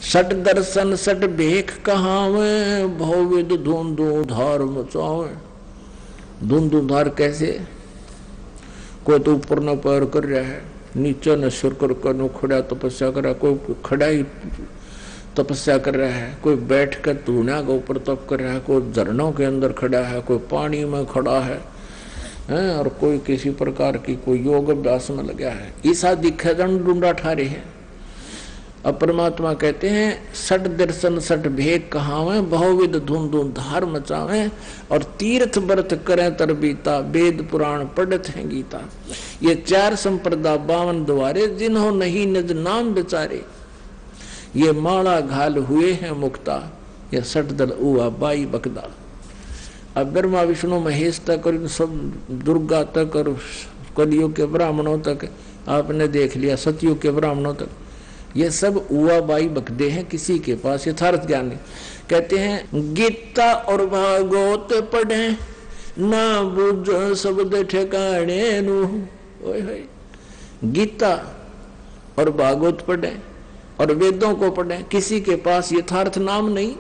सट दर्शन सट भेख कहावे, भौविद धुंधु धार मचावे। धुंधु धार कैसे? कोई तो ऊपर न पैर कर रहा है, नीचे न सिर कर नो खड़ा तपस्या कर रहा है, कोई खड़ा ही तपस्या कर रहा है, कोई बैठ कर धूना के ऊपर तप कर रहा है, कोई झरनों के अंदर खड़ा है, कोई पानी में खड़ा है, और कोई किसी प्रकार की कोई योग अभ्यास में लगा है। ऐसा दिखे जन ढूंढा ठारे है। अब परमात्मा कहते हैं सट दर्शन सट भेद कहावे, बहुविध धुंधु धार मचावे, और तीर्थ व्रत करें तरबीता, वेद पुराण पढ़त हैं गीता। ये 4 संप्रदा 52 द्वारे, जिन्हों नहीं निज नाम बेचारे, ये माला घाल हुए हैं मुक्ता, ये सट दल उआ बाई बकदा। अब ब्रह्मा विष्णु महेश तक और सब दुर्गा तक और कलियुग के ब्राह्मणों तक आपने देख लिया, सतयुग के ब्राह्मणों तक, ये सब उआ बाई बकदे हैं, किसी के पास यथार्थ ज्ञान नहीं। कहते हैं गीता और भागवत पढ़े, ना बुझ शब्द ठिकाने नु। गीता और भागवत पढ़े और वेदों को पढ़े, किसी के पास यथार्थ नाम नहीं।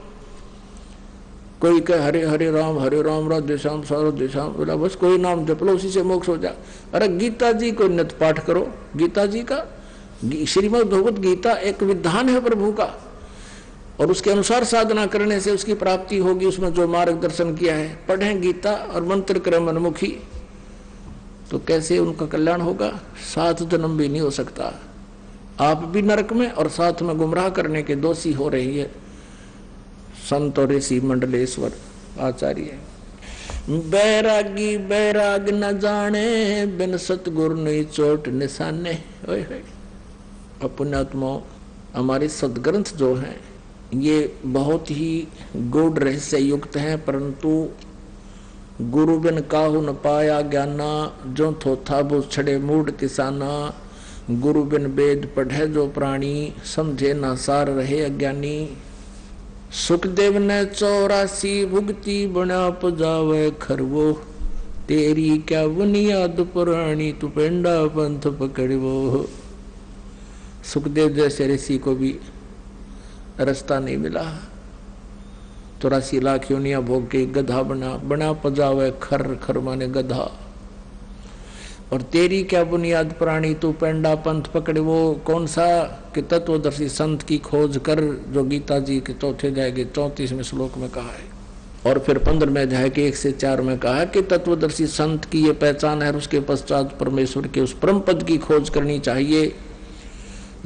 कोई कहे हरे हरे राम राधे श्याम राधे श्याम, बोला बस कोई नाम जप लो उसी से मोक्ष हो जाए। अरे गीता जी को नित पाठ करो, गीता जी का श्रीमद् भगवत गीता एक विधान है प्रभु का, और उसके अनुसार साधना करने से उसकी प्राप्ति होगी। उसमें जो मार्गदर्शन किया है, पढ़ें गीता और मंत्र करें मनमुखी, तो कैसे उनका कल्याण होगा? 7 जन्म भी नहीं हो सकता। आप भी नरक में और साथ में गुमराह करने के दोषी हो रही है संत और ऋषि मंडलेश्वर आचार्य। बैरागी बैराग न जाने, बिन सतगुरु नहीं चोट निशाने। पुण्यात्माओं, हमारे सदग्रंथ जो हैं ये बहुत ही गूढ़ रहस्य युक्त हैं, परंतु गुरु बिन काहू न पाया ज्ञाना, जो थोथा वो छड़े मूड किसाना। गुरु बिन वेद पढ़े जो प्राणी, समझे ना सार रहे अज्ञानी। सुखदेव ने 84 भुगती, बना पजावे खरवो, तेरी क्या बुनियाद पुरानी, तू पेंडा पंथ पकड़वो। सुखदेव जैसे ऋषि को भी रास्ता नहीं मिला, 84 लाख योनिया भोग के गधा बना पजावे खर, खर माने गधा। और तेरी क्या बुनियाद प्राणी, तू पेंडा पंथ पकड़े। वो कौन सा कि तत्वदर्शी संत की खोज कर, जो गीता जी के 4थे अध्याय के 34वें श्लोक में कहा है, और फिर 15वें अध्याय के 1 से 4 में कहा है कि तत्वदर्शी संत की ये पहचान है। उसके पश्चात परमेश्वर के उस परम पद की खोज करनी चाहिए,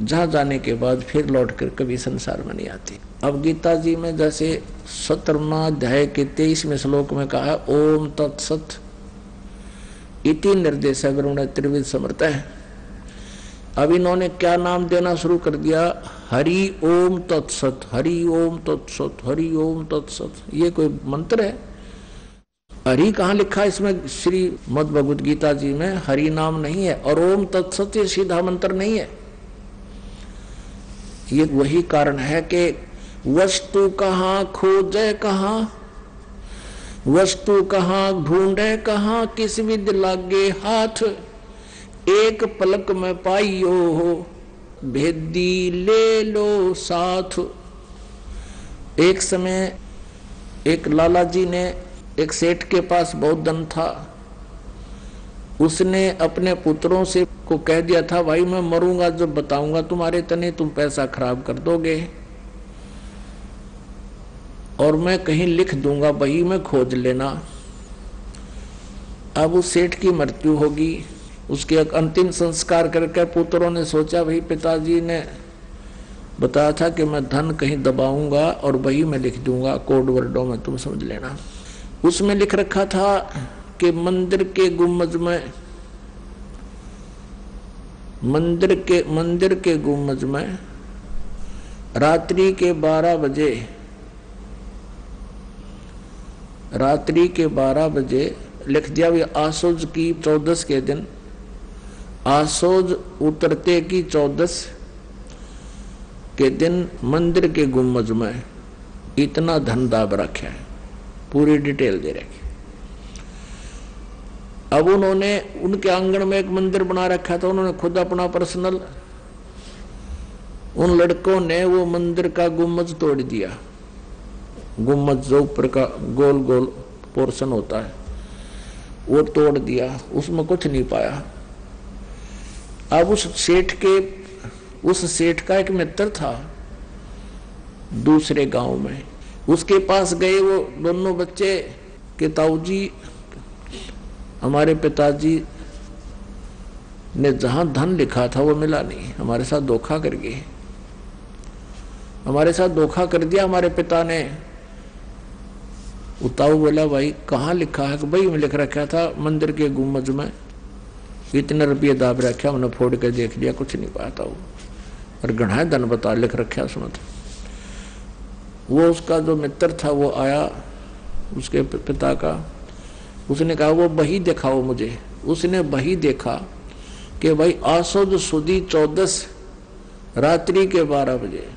जहां जाने के बाद फिर लौट कर कभी संसार में नहीं आती। अब गीता जी में जैसे 17वां अध्याय के 23वें श्लोक में कहा है ओम तत्सत इति निर्देश गुरुण त्रिविध समर्थ है। अब इन्होंने क्या नाम देना शुरू कर दिया? हरि ओम तत्सत, हरि ओम तत्सत, हरि ओम तत्सत। ये कोई मंत्र है? हरि कहाँ लिखा है इसमें? श्रीमद् भगवद गीता जी में हरि नाम नहीं है, और ओम तत्सत ये सीधा मंत्र नहीं है। ये वही कारण है कि वस्तु कहाँ खोजे कहाँ, वस्तु कहाँ ढूंढे कहाँ, किस विद लागे हाथ, एक पलक में पाइयो हो, भेदी ले लो साथ। एक समय एक लाला जी ने, एक सेठ के पास बहुत धन था, उसने अपने पुत्रों से को कह दिया था भाई मैं मरूंगा जब बताऊंगा तुम्हारे तने, तुम पैसा खराब कर दोगे और मैं कहीं लिख दूंगा, वही में खोज लेना। अब उस सेठ की मृत्यु होगी, उसके अंतिम संस्कार करके पुत्रों ने सोचा भाई पिताजी ने बताया था कि मैं धन कहीं दबाऊंगा और वही में लिख दूंगा कोड वर्डों में, तुम समझ लेना। उसमें लिख रखा था कि मंदिर के गुम्बज में, मंदिर के गुम्बज में रात्रि के 12 बजे लिख दिया। आसोज की 14 के दिन, आसोज उतरते की 14 के दिन मंदिर के गुम्बज में इतना धन दाब रखा है, पूरी डिटेल दे रखी। अब उन्होंने उनके आंगन में एक मंदिर बना रखा था, उन्होंने खुद अपना पर्सनल उन लड़कों ने वो मंदिर का गुम्बद तोड़ दिया। गुम्बद जो ऊपर का गोल गोल पोर्शन होता है वो तोड़ दिया, उसमें कुछ नहीं पाया। अब उस सेठ का एक मित्र था दूसरे गांव में, उसके पास गए वो दोनों बच्चे कि ताऊ जी, हमारे पिताजी ने जहां धन लिखा था वो मिला नहीं, हमारे साथ धोखा कर गए, हमारे साथ धोखा कर दिया हमारे पिता ने। ताऊ बोला भाई कहाँ लिखा है? भाई में लिख रखा था मंदिर के गुम्बद में, इतने रुपये दाब रखा, हमने फोड़ कर देख लिया, कुछ नहीं पाता वो, और गढ़ा धन बता लिख रखा उसमें। वो उसका जो मित्र था वो आया उसके पिता का, उसने कहा वो बही दिखाओ मुझे। उसने बही देखा कि भाई आसुद सुदी 14 रात्रि के 12 बजे।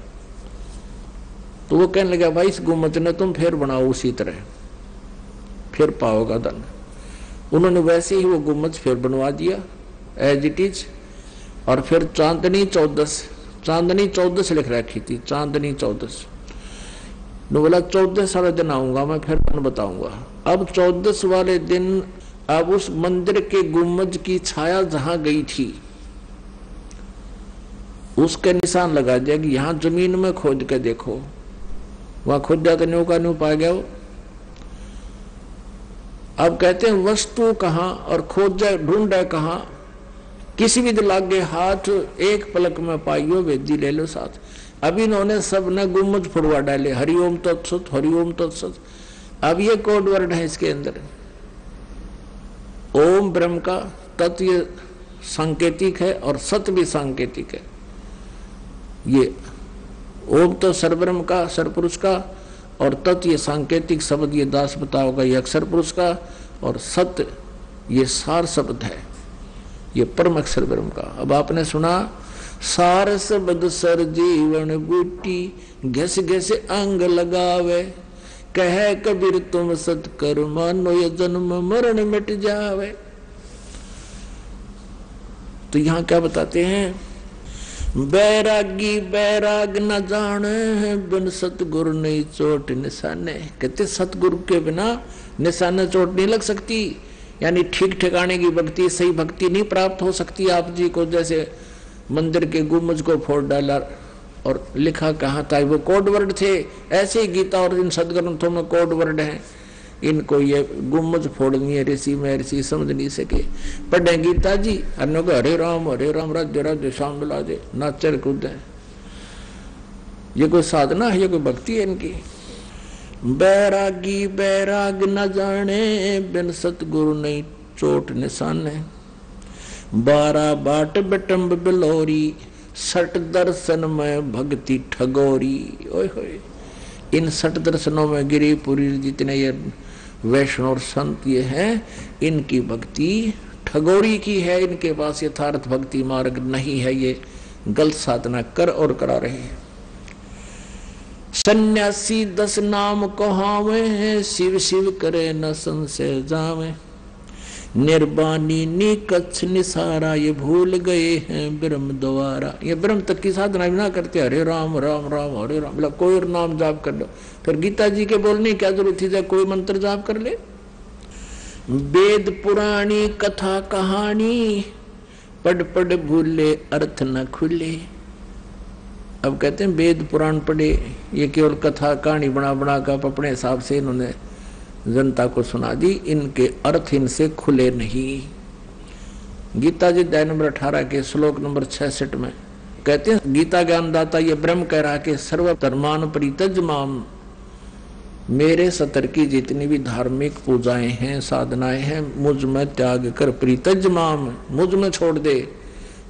तो वो कहने लगा भाई इस गुम्बद ने तुम फिर बनाओ उसी तरह, फिर पाओगा धन। उन्होंने वैसे ही वो गुम्बद फिर बनवा दिया एज इट इज, और फिर चांदनी 14 लिख रखी थी, चांदनी 14। ने बोला 14 वाले दिन आऊंगा मैं, फिर धन बताऊंगा। अब 14 वाले दिन अब उस मंदिर के गुम्बद की छाया जहां गई थी उसके निशान लगा दिया कि यहां जमीन में खोद के देखो। वहां खोदा तो न्यू का न्यू पा गया। अब कहते हैं वस्तु कहां और खोजे ढूंढे कहां, किसी भी लागे हाथ, एक पलक में पाइयो वेदी ले लो साथ। अब इन्होंने सब ने गुम्बद फुड़वा डाले, हरिओम तत्सत हरिओम तत्सत। अब ये कोड वर्ड है इसके अंदर, ओम ब्रह्म का, तत्व ये सांकेतिक है और सत भी सांकेतिक है। ये ओम तो सर्वब्रह्म का, सर्वपुरुष का, और तत् ये सांकेतिक शब्द ये दास बताओगा ये अक्षर पुरुष का, और सत्य ये सार शब्द है, ये परम अक्षर ब्रह्म का। अब आपने सुना सार शब्द सर जीवन बूटी, घस घस अंग लगावे, कह कबीर तुम सत कर मानो ये जन्म मरण मिट जावे। तो यहां क्या बताते हैं, बैरागी बैराग न जाने, बिन सतगुरु नहीं चोट निशाने। कहते सतगुरु के बिना निशाने चोट नहीं लग सकती, यानी ठीक ठिकाने की भक्ति, सही भक्ति नहीं प्राप्त हो सकती आप जी को। जैसे मंदिर के गुम्बद को फोड़ डाला और लिखा कहाँ था, वो कोड वर्ड थे। ऐसे ही गीता और इन सदग्रंथों में कोड वर्ड हैं, इनको ये गुम्बद फोड़नी है ऋषि में, ऋषि समझ नहीं सके। पढ़े गीता जी अन्य को हरे राम राज्य राज्य श्याम मिला दे, नाचर कूदे। ये कोई साधना है, ये कोई भक्ति है इनकी। बैरागी बैराग न जाने, बिन सतगुरु नहीं चोट निशाने। 12 बाट बटम्ब बिलोरी, सट दर्शन में भक्ति ठगोरी। ओए होए, इन 6 दर्शनों में गिरिपुरी जितने ये वैष्णव और संत ये हैं, इनकी भक्ति ठगोरी की है। इनके पास यथार्थ भक्ति मार्ग नहीं है, ये गलत साधना कर और करा रहे हैं। सन्यासी 10 नाम कहावे, शिव शिव करे न संशय जावे। निर्वाणी निकच्छ निसारा, ये भूल गए हैं ब्रह्म द्वारा। ये ब्रह्म तक की साधना भी ना करते, हरे राम राम राम हरे राम, मतलब कोई और नाम जाप कर लो। फिर गीता जी के बोलने क्या जरूरत थी, कोई मंत्र जाप कर ले। वेद पुराणी कथा कहानी, पढ़ पढ़ भूले अर्थ न खुले। अब कहते हैं वेद पुराण पढ़े, ये केवल कथा कहानी बना बना कर अपने हिसाब से इन्होंने जनता को सुना दी, इनके अर्थ इनसे खुले नहीं। गीता जी अध्याय नंबर 18 के श्लोक नंबर 66 में कहते हैं, गीता ज्ञानदाता ये ब्रह्म कह रहा कि सर्व धर्मान परित्यज माम, मेरे सतर की जितनी भी धार्मिक पूजाएं हैं, साधनाएं हैं, मुझ में त्याग कर, परित्यज माम, मुझ में छोड़ दे।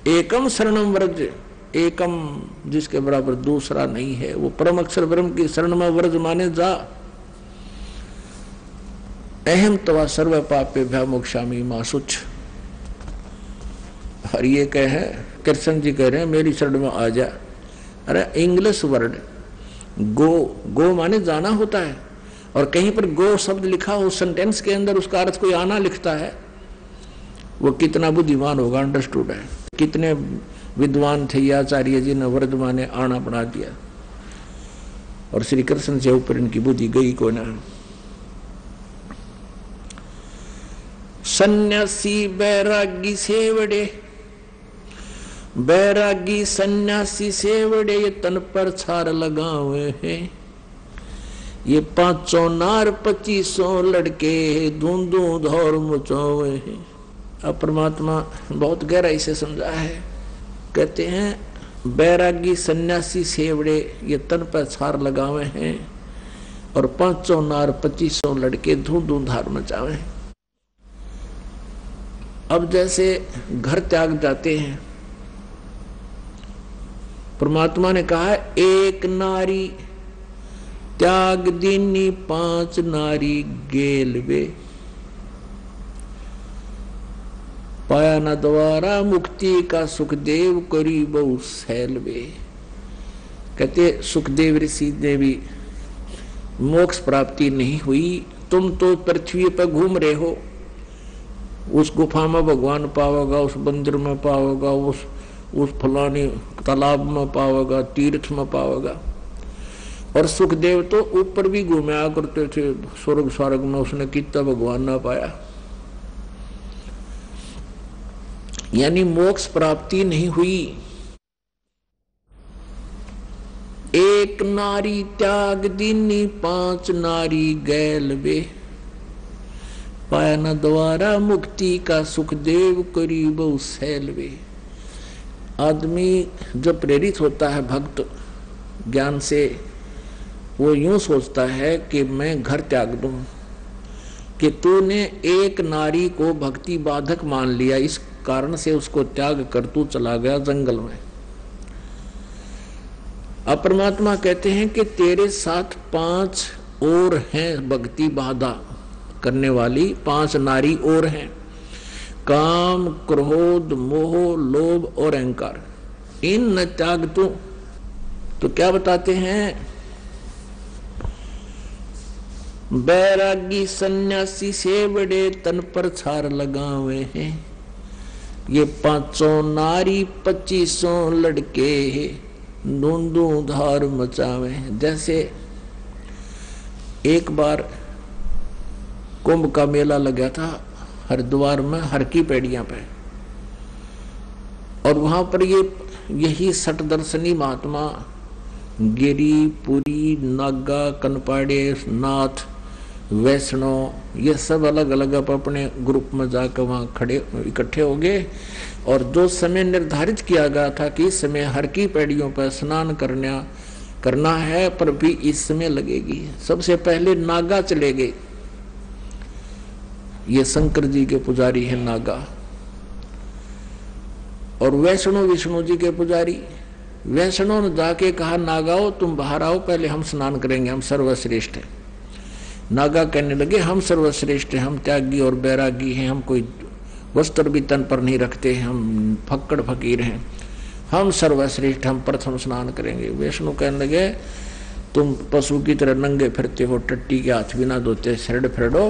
एकम शरणम व्रज, एकम जिसके बराबर दूसरा नहीं है, वो परम अक्षर ब्रह्म की शरण में व्रज माने जा। अहम तवा सर्व पापेभ्य मोक्षामि मां शुच। और ये कहे कृष्ण जी कह रहे हैं मेरी शरण में आ जा। अरे इंग्लिश वर्ड गो, गो माने जाना होता है, और कहीं पर गो शब्द लिखा हो सेंटेंस के अंदर, उसका अर्थ कोई आना लिखता है, वो कितना बुद्धिमान होगा, अंडरस्टूड है। कितने विद्वान थे आचार्य जी ने वर्धमान ने आना बना दिया, और श्री कृष्ण से ऊपर इनकी बुद्धि गई को ना। सन्यासी बैरागी सेवड़े, बैरागी सन्यासी सेवड़े ये तन पर छार लगावे हैं। ये 500 नार 2500 लड़के धूंधू धौर मचावे हैं। अब परमात्मा बहुत गहराई से समझा है। कहते हैं बैरागी सन्यासी सेवड़े ये तन पर छार लगावे हैं, और 500 नार 2500 लड़के धूंधू धार मचावे। अब जैसे घर त्याग जाते हैं, परमात्मा ने कहा है एक नारी त्याग दीनी 5 नारी गेलवे, पाया न द्वारा मुक्ति का सुखदेव करी बहु सैलवे। कहते सुखदेव ऋषि ने भी मोक्ष प्राप्ति नहीं हुई, तुम तो पृथ्वी पर घूम रहे हो, उस गुफा में भगवान पाओगा, उस मंदिर में पाओगा, उस फलानी तालाब में पाओगा, तीर्थ में पाओगा। और सुखदेव तो ऊपर भी घूमया करते थे, स्वर्ग स्वर्ग में उसने कितना भगवान ना पाया। यानी मोक्ष प्राप्ति नहीं हुई। एक नारी त्याग दीनी 5 नारी गैलवे, पाया न द्वारा मुक्ति का सुखदेव करी बहु सैलवे। आदमी जब प्रेरित होता है भक्त ज्ञान से, वो यूं सोचता है कि मैं घर त्याग दूं, कि तूने एक नारी को भक्ति बाधक मान लिया, इस कारण से उसको त्याग कर तू चला गया जंगल में। अब परमात्मा कहते हैं कि तेरे साथ 5 और हैं भक्ति बाधा करने वाली, 5 नारी और हैं। काम क्रोध मोह लोभ और अहंकार, इन न त्याग तू। तो क्या बताते हैं, बैरागी सन्यासी सेवड़े तन पर छार लगावे हैं। ये 500 नारी 2500 लड़के धूंधू धार मचावे। जैसे एक बार कुंभ का मेला लगा था हरिद्वार में, हर की पेड़ियां पे, और वहां पर यही सटदर्शनी महात्मा गिरी पुरी नागा कनपाड़े नाथ वैष्णव ये सब अलग अलग अपने ग्रुप में जाकर वहां खड़े इकट्ठे हो गए। और जो समय निर्धारित किया गया था कि इस समय हर की पेड़ियों पर स्नान करना है, पर भी इस समय लगेगी। सबसे पहले नागा चले गए, ये शंकर जी के पुजारी है नागा, और वैष्णव विष्णु जी के पुजारी। वैष्णव ने जाके कहा नागाओ तुम बाहर आओ, पहले हम स्नान करेंगे, हम सर्वश्रेष्ठ हैं। नागा कहने लगे हम सर्वश्रेष्ठ हैं, हम त्यागी और बैरागी हैं, हम कोई वस्त्र भी तन पर नहीं रखते, हम फक्कड़ फकीर हैं, हम सर्वश्रेष्ठ, हम प्रथम स्नान करेंगे। वैष्णु कहने लगे तुम पशु की तरह नंगे फिरते हो, टट्टी के हाथ भी ना धोते, शरड फिरडो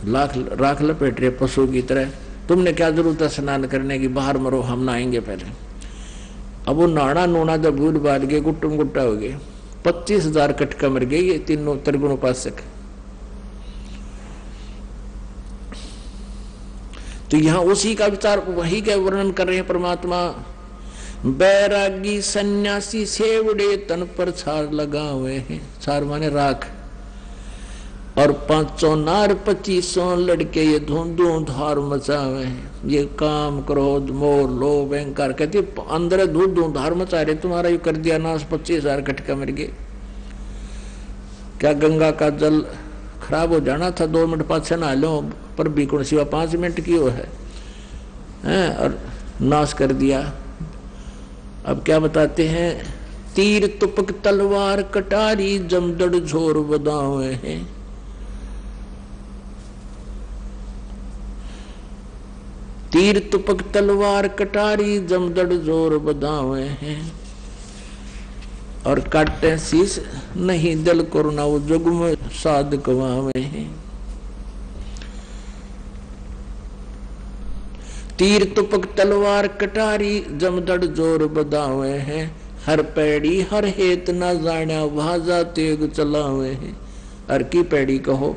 राख लपेट रहे पशु की तरह, तुमने क्या जरूरत है स्नान करने की, बाहर मरो, हम नहाएंगे पहले। अब वो नाड़ा नोना जब भूल बाल गए, गुट्टुम गुट्टा हो गए, 25,000 कटका मर गए ये तीनों त्रिगुण उपासक। तो यहाँ उसी का विचार वही का वर्णन कर रहे हैं परमात्मा। बैरागी सन्यासी सेवड़े तन पर छार लगावे हैं, छार माने राख, और 500 नार 2500 लड़के ये धूंधू धार मचावे हैं। ये काम क्रोध मोह लोभ अहंकार, कहते अंदर धूंधू धार मचा रहे, तुम्हारा ये कर दिया नाश, 25,000 कटका मर गए। क्या गंगा का जल खराब हो जाना था, 2 मिनट पाछे नहा लो, पर बीकुण सिवा 5 मिनट की वो है, और नाश कर दिया। अब क्या बताते हैं, तीर तुपक तलवार कटारी जमदड़ झोर बदावे हैं। तीर तुपक तलवार कटारी जमदड़ जोर बदावे हैं, और काटे शीश नहीं दल कोरोना वो जुग में साध कवावे हैं। तीर तुपक तलवार कटारी जमदड़ जोर बदावे हैं, हर पैड़ी हर हेत न जाना भाजा तेग चलावे हैं। हर की पैड़ी कहो,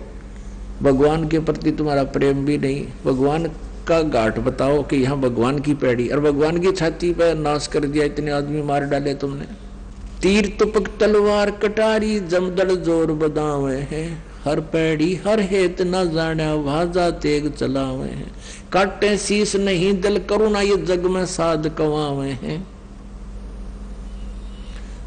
भगवान के प्रति तुम्हारा प्रेम भी नहीं, भगवान का घाट बताओ कि यहाँ भगवान की पैड़ी, और भगवान की छाती पर नाश कर दिया, इतने आदमी मार डाले तुमने। तीर तुपक तलवार कटारी जमदड़ जोर बदावे हैं, हर पैड़ी हर हेत न जाना भाजा तेग चलावे हैं। काटे शीस नहीं दिल करुणा ये जग में साध कवावे हैं,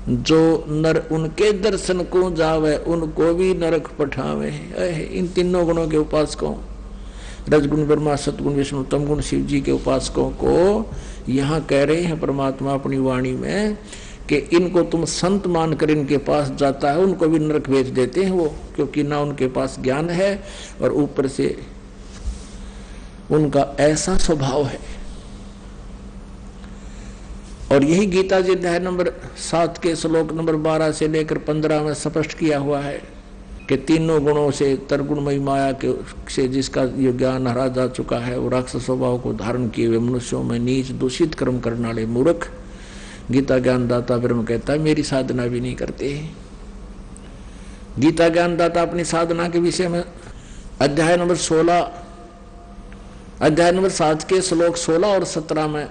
जो नर उनके दर्शन को जावे उनको भी नरक पठावे हैं। इन तीनों गुणों के उपासकों, रजगुण ब्रह्मा सतगुण विष्णु तम गुण शिव जी के उपासकों को यहाँ कह रहे हैं परमात्मा अपनी वाणी में कि इनको तुम संत मानकर इनके पास जाता है उनको भी नरक भेज देते हैं वो, क्योंकि ना उनके पास ज्ञान है और ऊपर से उनका ऐसा स्वभाव है। और यही गीता जी अध्याय नंबर 7 के श्लोक नंबर 12 से लेकर 15 में स्पष्ट किया हुआ है कि तीनों गुणों से तरगुणमयी माया के से जिसका ये ज्ञान हरा जा चुका है, वो राक्षस स्वभाव को धारण किए हुए मनुष्यों में नीच दूषित कर्म करने वाले मूर्ख, गीता ज्ञानदाता ब्रह्म कहता है मेरी साधना भी नहीं करते। गीता ज्ञानदाता अपनी साधना के विषय में अध्याय नंबर 7 के श्लोक 16 और 17 में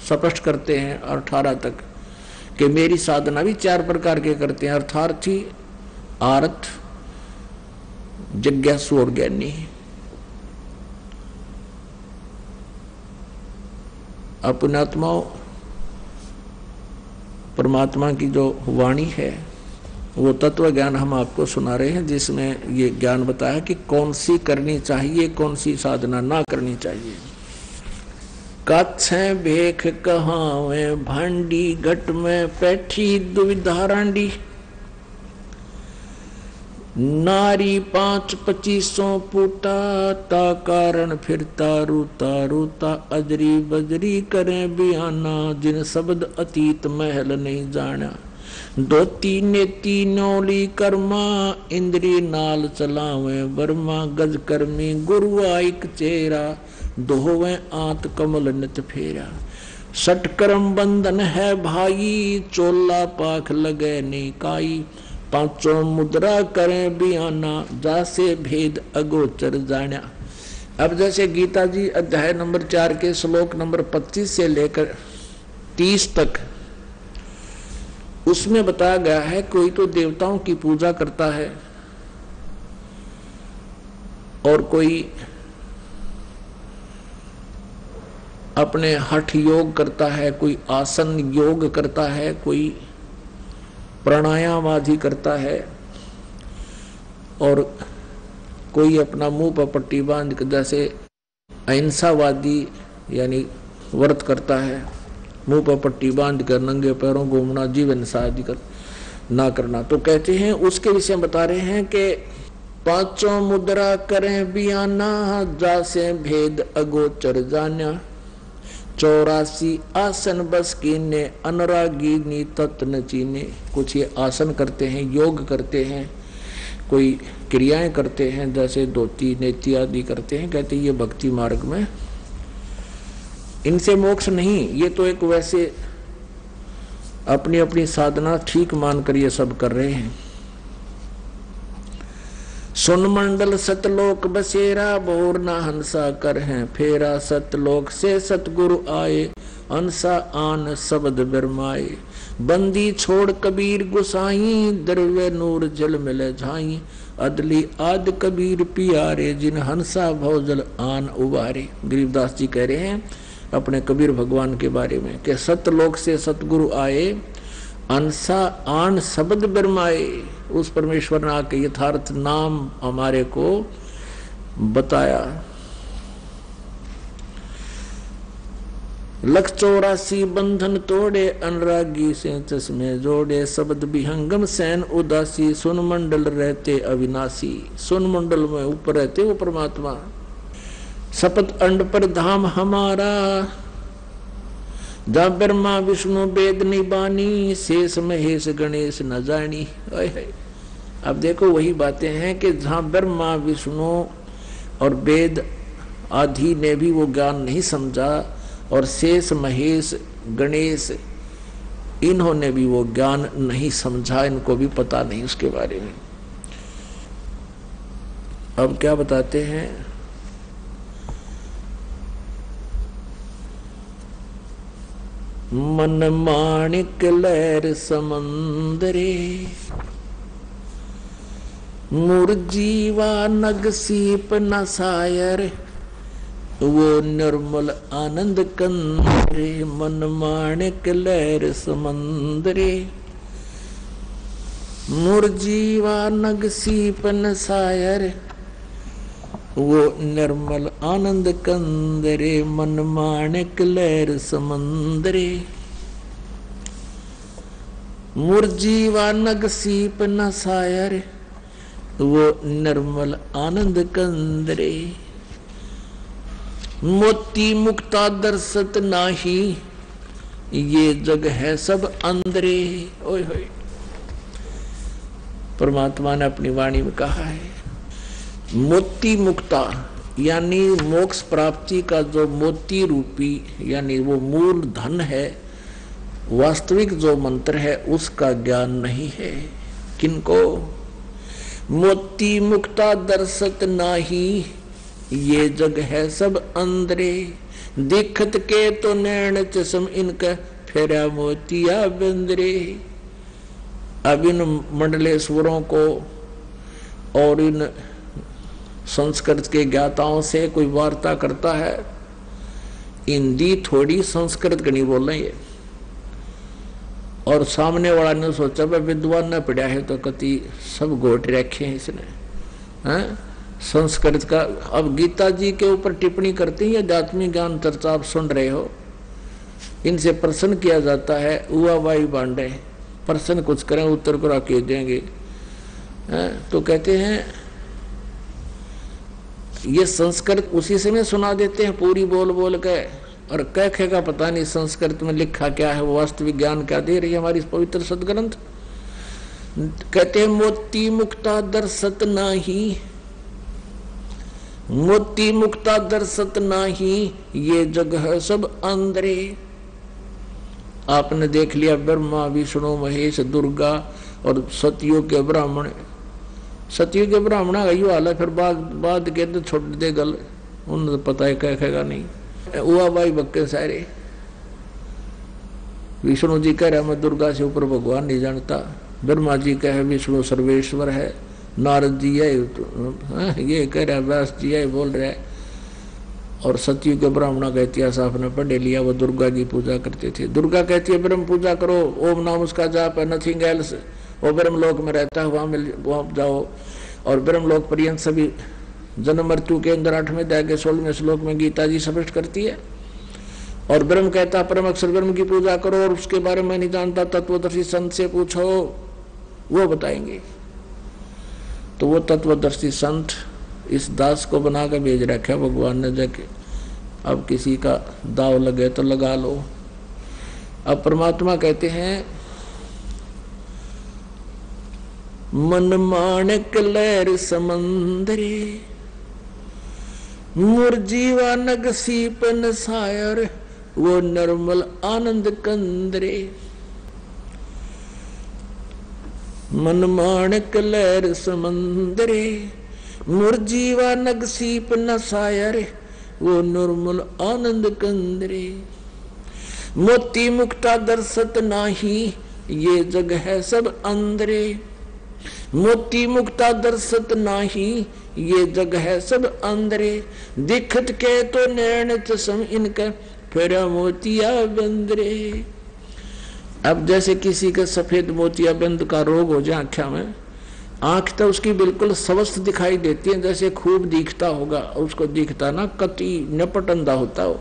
स्पष्ट करते हैं और 18 तक कि मेरी साधना भी 4 प्रकार के करते हैं, अर्थार्थी, आर्थ, जिज्ञासु और ज्ञानी। अपने आत्माओं परमात्मा की जो वाणी है वो तत्व ज्ञान हम आपको सुना रहे हैं, जिसमें ये ज्ञान बताया कि कौन सी करनी चाहिए, कौन सी साधना ना करनी चाहिए। कच्छे भेख कहावे भांडी घट में पैठी दुविधा रांडी, नारी 5-25 पूटा ता कारण फिरता रूता रूता, अजरी बजरी करे बियाना जिन शब्द अतीत महल नहीं जाना, दोती नेती नौली कर्मा इंद्री नाल चलावे वर्मा, गज कर्मी गुरु आइक चेरा दोहवे आत कमल नित फेरा, सट कर्म बंधन है भाई चोला पाख लगे निकाई, 5 मुद्रा करें बियाना जासे भेद अगोचर जाना। अब जैसे गीता जी अध्याय नंबर 4 के श्लोक नंबर 25 से लेकर 30 तक उसमें बताया गया है कोई तो देवताओं की पूजा करता है और कोई अपने हठ योग करता है, कोई आसन योग करता है, कोई प्राणायाम आदि करता है और कोई अपना मुंह पर पट्टी बांध कर जैसे अहिंसावादी यानी व्रत करता है, मुंह पर पट्टी बांध कर नंगे पैरों घूमना, जीव हिंसा आदि कर ना करना। तो कहते हैं उसके विषय बता रहे हैं कि 5 मुद्रा करें बियाना जासे भेद अगोचर जाना, 84 आसन बस कीने अनुरागिनी तत्न चीने। कुछ ये आसन करते हैं, योग करते हैं, कोई क्रियाएं करते हैं जैसे धोती नेति आदि करते हैं। कहते हैं ये भक्ति मार्ग में इनसे मोक्ष नहीं, ये तो एक वैसे अपनी अपनी साधना ठीक मानकर ये सब कर रहे हैं। सुन मंडल सतलोक बसेरा बोर ना हंसा कर हैं फेरा, सतलोक से सतगुरु आए हंसा आन शब्द बिरमाए, बंदी छोड़ कबीर गुसाई दरवे नूर जल मिले झाई, अदली आद कबीर पियारे जिन हंसा भवजल आन उबारे। गरीबदास जी कह रहे हैं अपने कबीर भगवान के बारे में कि सतलोक से सतगुरु आए अंसा आन शब्द बिरमाए। उस परमेश्वर ने आके यथार्थ नाम हमारे को बताया। 184 बंधन तोड़े अनुरागी से चश्मे जोड़े, शब्द विहंगम सैन उदासी सुन मंडल रहते अविनाशी। सुन मंडल में ऊपर रहते वो परमात्मा, सपत अंड पर धाम हमारा, जा ब्रह्मा विष्णु वेद निबानी, शेष महेश गणेश न जानी। अब देखो वही बातें हैं कि जहाँ ब्रह्मा विष्णु और वेद आदि ने भी वो ज्ञान नहीं समझा, और शेष महेश गणेश इन्होंने भी वो ज्ञान नहीं समझा, इनको भी पता नहीं उसके बारे में। अब क्या बताते हैं, मन माणिक लहर समंदरे, मुरजीवा नग सीप न सायर, वो निर्मल आनंद कंदरे। मन माणिक लहर समंदरे, मुरजीवा नग सीप न सायर, वो निर्मल आनंद कंदरे। मन माणिक लहर समंदरे, मुरजीवा नग सीप न सायर, वो निर्मल आनंद कंदरे। मोती मुक्ता दर्शत नाही, ये जग है सब अंदरे। ओए होए, परमात्मा ने अपनी वाणी में कहा है, मोती मुक्ता यानी मोक्ष प्राप्ति का जो मोती रूपी यानी वो मूल धन है, वास्तविक जो मंत्र है उसका ज्ञान नहीं है। किनको? मोती मुक्ता दर्शत नाही, ये जग है सब अंदरे। दिखत के तो नैन चश्म इनका, फेरा मोतिया बंदरे। अब इन मंडलेश्वरों को और इन संस्कृत के ज्ञाताओं से कोई वार्ता करता है, हिंदी थोड़ी संस्कृत का नहीं बोल रहे, और सामने वाला ने सोचा भाई विद्वान न पढ़ा है तो कति सब गोट रखे हैं इसने, हैं संस्कृत का। अब गीता जी के ऊपर टिप्पणी करते हैं, आध्यात्मिक ज्ञान चर्चा आप सुन रहे हो, इनसे प्रश्न किया जाता है, उआ वाई बांडे, प्रश्न कुछ करें उत्तर को रखे देंगे, तो कहते हैं ये संस्कृत उसी समय सुना देते हैं पूरी बोल बोल के, और कह का पता नहीं संस्कृत में लिखा क्या है, वो वास्तविक ज्ञान क्या दे रही है हमारी पवित्र सदग्रंथ। कहते हैं मोती मुक्ता दर्शत नाही, मोती मुक्ता दर्शत नाही, ये जग है सब अंदरे। आपने देख लिया ब्रह्मा विष्णु महेश दुर्गा और सतयुग के ब्राह्मण, सतयुग के ब्राह्मण का यू हाल है, फिर बाद के तो छोड़ दे गल, उन्हें पता है कहेगा नहीं। हुआ भाई बक्के सारे, विष्णु जी कह रहे मैं दुर्गा से ऊपर भगवान नहीं जानता, ब्रह्मा जी कहे विष्णु सर्वेश्वर है, नारद जी है ये कह रहा है, व्यास जी है बोल रहा है, और सतयुग के ब्राह्मणों का इतिहास आपने पढ़ लिया, वो दुर्गा की पूजा करते थे। दुर्गा कहती है ब्रह्म पूजा करो, ओम नाम उसका जाप है, नथिंग एल्स, वो ब्रह्मलोक में रहता है, वहां जाओ। और ब्रह्मलोक पर्यंत सभी जन्म मृत्यु के अंदर 8वें अध्याय के 16वें श्लोक में गीता जी स्पष्ट करती है। और ब्रह्म कहता परम अक्षर ब्रह्म की पूजा करो, और उसके बारे में नहीं जानता तत्वदर्शी संत से पूछो, वो बताएंगे। तो वो तत्वदर्शी संत इस दास को बना कर भेज रखा भगवान ने, जाके अब किसी का दाव लगे तो लगा लो। अब परमात्मा कहते हैं मन माणिक लहर समंदरे, मुरजीवा नग सीपन सायर, वो निर्मल आनंद कंदरे। मन माणिक लहर समंदरे, मुरजीवा नग सीप न सायर, वो निर्मल आनंद कंदरे। मोती मुक्ता दर्शत नाही, ये जग है सब अंदरे। मोती मुक्ता दर्शत नाही, ये जग है सब अंदरे। दिखत के तो नैन चश्म इनका, फेरा मोतिया बंदरे। अब जैसे किसी का सफेद मोतिया बंद का रोग हो जाए आँखों में, आंख तो उसकी बिल्कुल स्वस्थ दिखाई देती है, जैसे खूब दिखता होगा, उसको दिखता ना कति नपट अंधा होता हो।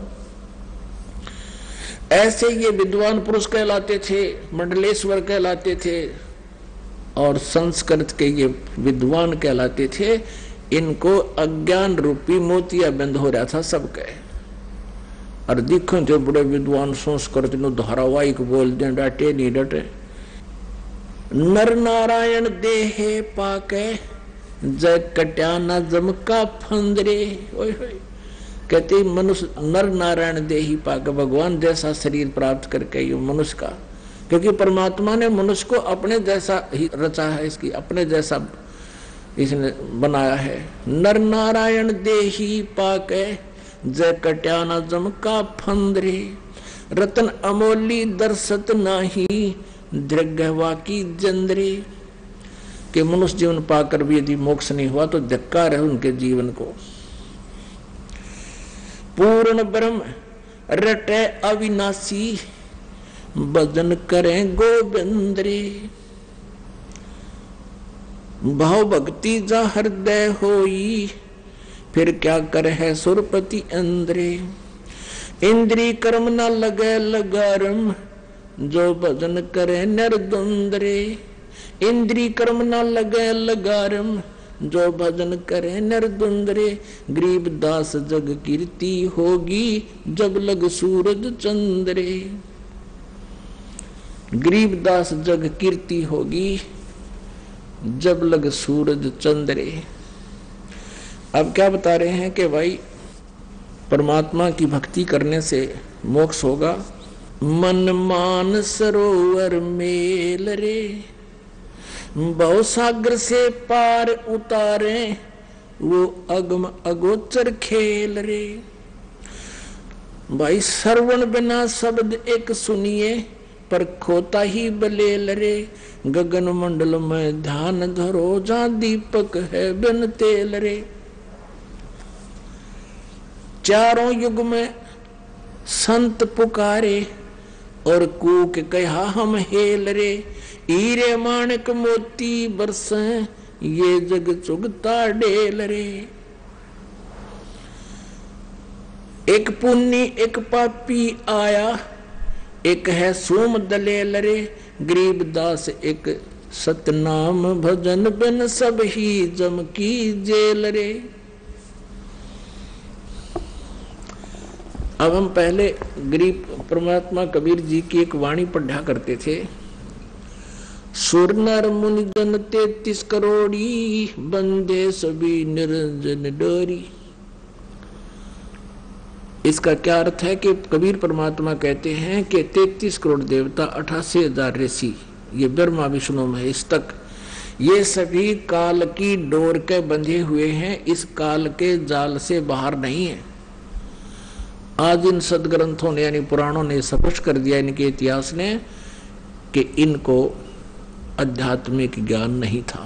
ऐसे ये विद्वान पुरुष कहलाते थे, मंडलेश्वर कहलाते थे, और संस्कृत के ये विद्वान कहलाते थे। इनको अज्ञान रूपी मोतिया बंद हो रहा था सबके, और दिखो जो बड़े विद्वान संस्कृत नु धारावाहिक बोल दे, डटे नहीं डटे। नर नारायण देहे पाके, जय कट्या न जम का फंदरे। ओए होए, कहते मनुष्य नर नारायण देही पाकर, भगवान जैसा शरीर प्राप्त करके ये मनुष्य का, क्योंकि परमात्मा ने मनुष्य को अपने जैसा ही रचा है, इसकी अपने जैसा इसने बनाया है। नर नारायण देही पाके जय कट्याना जम का फंदरे, रतन अमोली दर्शत नाही दृग्वा की जंदरे। कि मनुष्य जीवन पाकर भी यदि मोक्ष नहीं हुआ तो धिक्कार है उनके जीवन को। पूर्ण ब्रह्म रटे अविनाशी भजन करें गोविंद रे, भाव भक्ति जा हृदय होई फिर क्या करे है सुरपति अंदरे। इंद्री कर्म न लगे लगारम जो भजन करे निर्द्वंद रे, इंद्री कर्म न लगे लगारम जो भजन करे निर्द्वंद रे। गरीब दास जग कीर्ति होगी जब लग सूरज चंद्रे, गरीब दास जग कीर्ति होगी जब लग सूरज चंद्रे। अब क्या बता रहे हैं कि भाई परमात्मा की भक्ति करने से मोक्ष होगा। मन मान सरोवर मेल रे, बहु सागर से पार उतारे वो अगम अगोचर खेल रे। भाई श्रवण बिना शब्द एक सुनिए पर खोता ही बलेल रे। गगन मंडल में ध्यान धरो जा दीपक है बिन तेल रे। चारों युग में संत पुकारे और कूक कहा हम हेल रे। हीरे माणक मोती बरसे ये जग चुगता डेल रे। एक पुन्नी एक पापी आया एक है सोम दलेल रे। गरीब दास एक सतनाम भजन बिन सब ही जम की जेल रे। अब हम पहले गरीब परमात्मा कबीर जी की एक वाणी पढ़ा करते थे। सुर नर मुनि जन 33 करोड़ी बंदे सभी निरंजन डोरी। इसका क्या अर्थ है कि कबीर परमात्मा कहते हैं कि 33 करोड़ देवता 88,000 ऋषि, ये ब्रह्मा विष्णु महेश तक, ये सभी काल की डोर के बंधे हुए हैं, इस काल के जाल से बाहर नहीं है। आज इन सदग्रंथों ने यानी पुराणों ने स्पष्ट कर दिया, इनके इतिहास ने, कि इनको आध्यात्मिक ज्ञान नहीं था।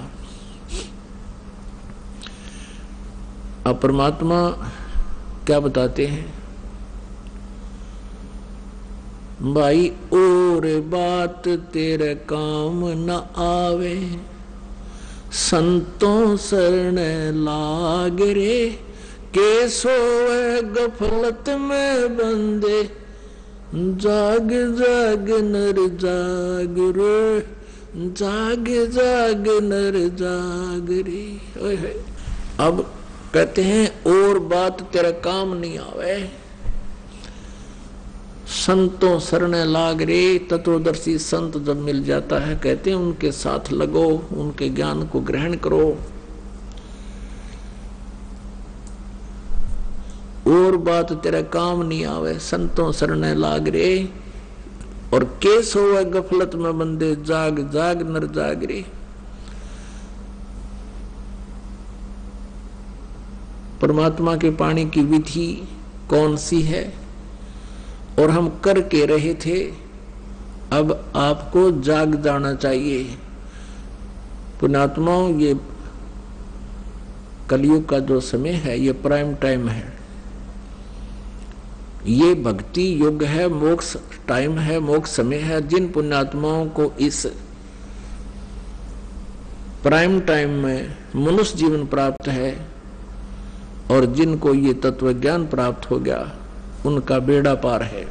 अब परमात्मा क्या बताते हैं भाई, और बात तेरे काम न आवे संतों शरण लाग रे। के सोए गफलत में बंदे जाग जाग नर जाग रे, जाग जाग नर जाग रे। अब कहते हैं और बात तेरा काम नहीं आवे संतों शरण लाग रे। तत्वदर्शी संत जब मिल जाता है कहते हैं उनके साथ लगो, उनके ज्ञान को ग्रहण करो। और बात तेरा काम नहीं आवे संतों शरण लाग रे। और केस होवे गफलत में बंदे जाग जाग नर जाग रे। परमात्मा के पाने की विधि कौन सी है और हम कर के रहे थे, अब आपको जाग जाना चाहिए। पुण्यात्माओं, ये कलयुग का जो समय है ये प्राइम टाइम है, ये भक्ति युग है, मोक्ष टाइम है, मोक्ष समय है। जिन पुण्यात्माओं को इस प्राइम टाइम में मनुष्य जीवन प्राप्त है और जिनको ये तत्व ज्ञान प्राप्त हो गया, उनका बेड़ा पार है,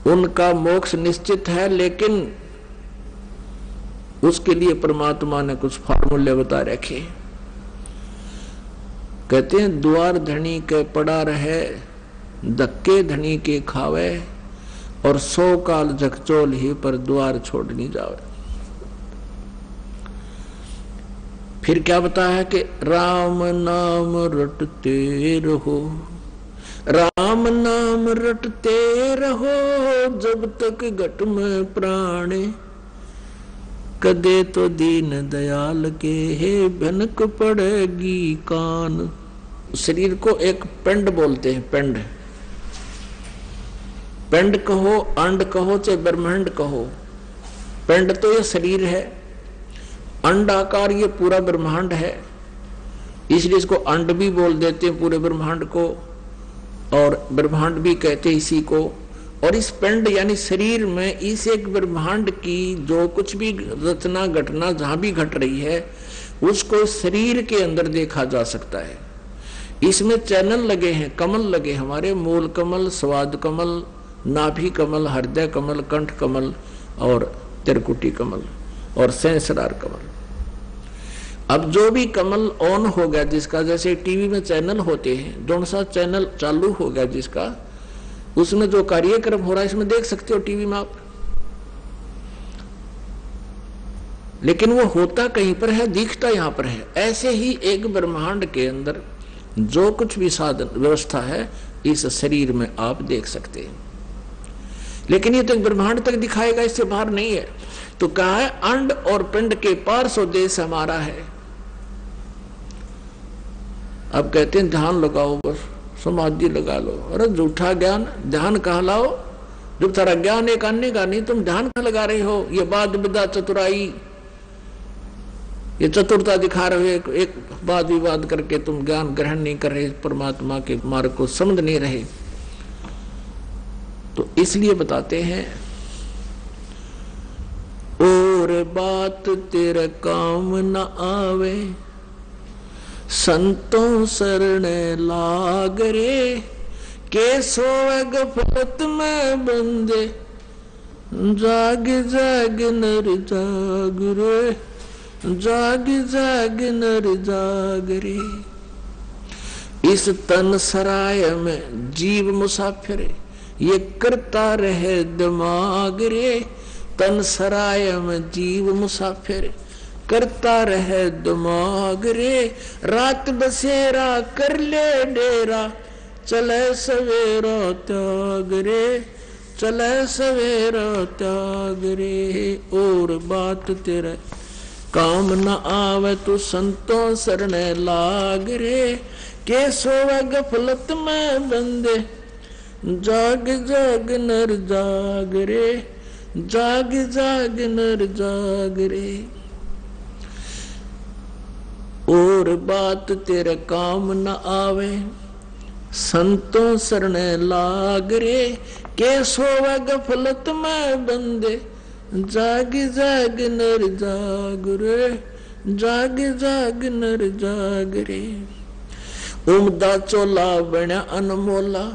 उनका मोक्ष निश्चित है। लेकिन उसके लिए परमात्मा ने कुछ फार्मूले बता रखे। कहते हैं द्वार धनी के पड़ा रहे, धक्के धनी के खावे, और 100 काल झकझोल ही पर द्वार छोड़ नहीं जावे। फिर क्या बताया कि राम नाम रटते रहो, राम नाम रटते रहो जब तक घट में प्राणे, कदे तो दीन दयाल के हे भनक पड़ेगी कान। शरीर को एक पिंड बोलते हैं, पिंड, पिंड कहो, अंड कहो, चाहे ब्रह्मांड कहो। पिंड तो ये शरीर है, अंडाकार ये पूरा ब्रह्मांड है, इसलिए इसको अंड भी बोल देते हैं पूरे ब्रह्मांड को, और ब्रह्मांड भी कहते हैं इसी को। और इस पिंड यानी शरीर में इस एक ब्रह्मांड की जो कुछ भी रचना घटना जहां भी घट रही है उसको शरीर के अंदर देखा जा सकता है। इसमें चैनल लगे हैं, कमल लगे, हमारे मूल कमल, स्वाद कमल, नाभि कमल, हृदय कमल, कंठ कमल और त्रिकुटी कमल और सहस्रार कमल। अब जो भी कमल ऑन हो गया जिसका, जैसे टीवी में चैनल होते हैं, जौन सा चैनल चालू हो गया जिसका, उसमें जो कार्यक्रम हो रहा है इसमें देख सकते हो टीवी में आप, लेकिन वो होता कहीं पर है, दिखता यहां पर है। ऐसे ही एक ब्रह्मांड के अंदर जो कुछ भी साधन व्यवस्था है इस शरीर में आप देख सकते हैं, लेकिन ये तो ब्रह्मांड तक दिखाएगा, इससे बाहर नहीं है। तो कहा है अंड और पिंड के पार स्वदेश हमारा है। अब कहते हैं ध्यान लगाओ, बस समाधि लगा लो। अरे झूठा ज्ञान, ध्यान कहाँ लाओ जब तारा ज्ञान एक अन्य का नहीं, तुम ध्यान कहाँ लगा रहे हो? ये वाद विदा चतुराई, ये चतुरता दिखा रहे हो, एक वाद विवाद करके तुम ज्ञान ग्रहण नहीं कर रहे, परमात्मा के मार्ग को समझ नहीं रहे। तो इसलिए बताते हैं और बात तेरे काम न आवे, संतों शरण लाग रे, के सोवे गफलत में बंदे, जाग जाग नर जाग रे, जाग जाग नर जाग रे। इस तन सराय में जीव मुसाफिर, ये करता रहे दिमाग रे। तन सराय में जीव मुसाफिर, करता रहे दिमाग रे। रात बसेरा कर ले डेरा, चले सवेरा त्याग रे, चले सवेरा त्याग रे। और बात तेरे काम न आवे, तू संतों शरण लाग रे, के सोवे गफलत में बंदे, जाग जाग नर जाग रे, जाग जाग नर जाग रे। और बात तेरे काम न आवे, संतों शरण लाग रे, के सोवे गफलत में बंदे, जाग जाग नर जाग रे, जाग जाग नर जाग रे। उमदा चोला बना अनमोला,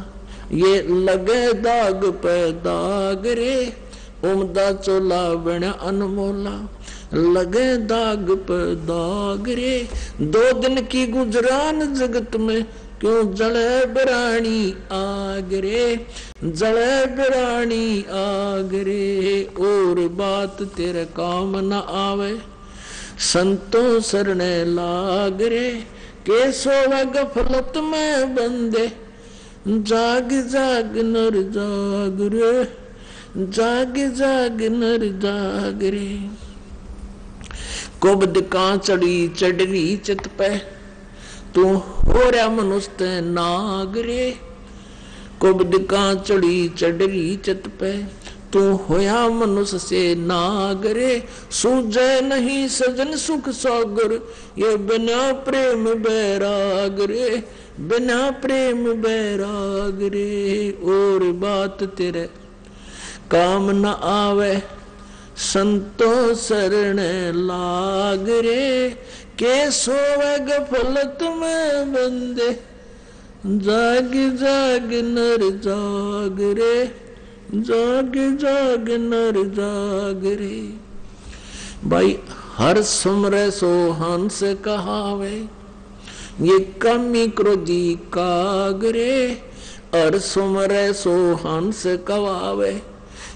ये लगे दाग पे दाग रे। उमदा चोला बना अनमोला, लगे दाग पे दाग रे। 2 दिन की गुजरान जगत में, क्यों जले बिरानी आग रे, जले बिरानी आग रे। और बात तेरे काम न आवे, संतों शरण लाग रे, के सोवे गफलत में बंदे, जाग जाग नर जाग रे, जाग जाग नर जाग रे। कुबद का चढ़ी चढ़ी चित पे, तू हो रहा मनुष्य नाग रे। कुबद का चढ़ी चढ़ी चित पे, तू होया मनुष्य से नाग रे। सूझे नहीं सजन सुख सागर, ये बिना प्रेम बैराग रे, बिना प्रेम बैराग रे। और बात तेरे काम न आवे, संतों शरण लाग रे, के सोवे गफलत में बंदे, जाग जाग नर जाग रे, जाग जाग नर जाग रे। भाई हर सुमरे सो हंस कहावे, ये कमी क्रोधी कागरे। हर सुमरे सो हंस कवावे,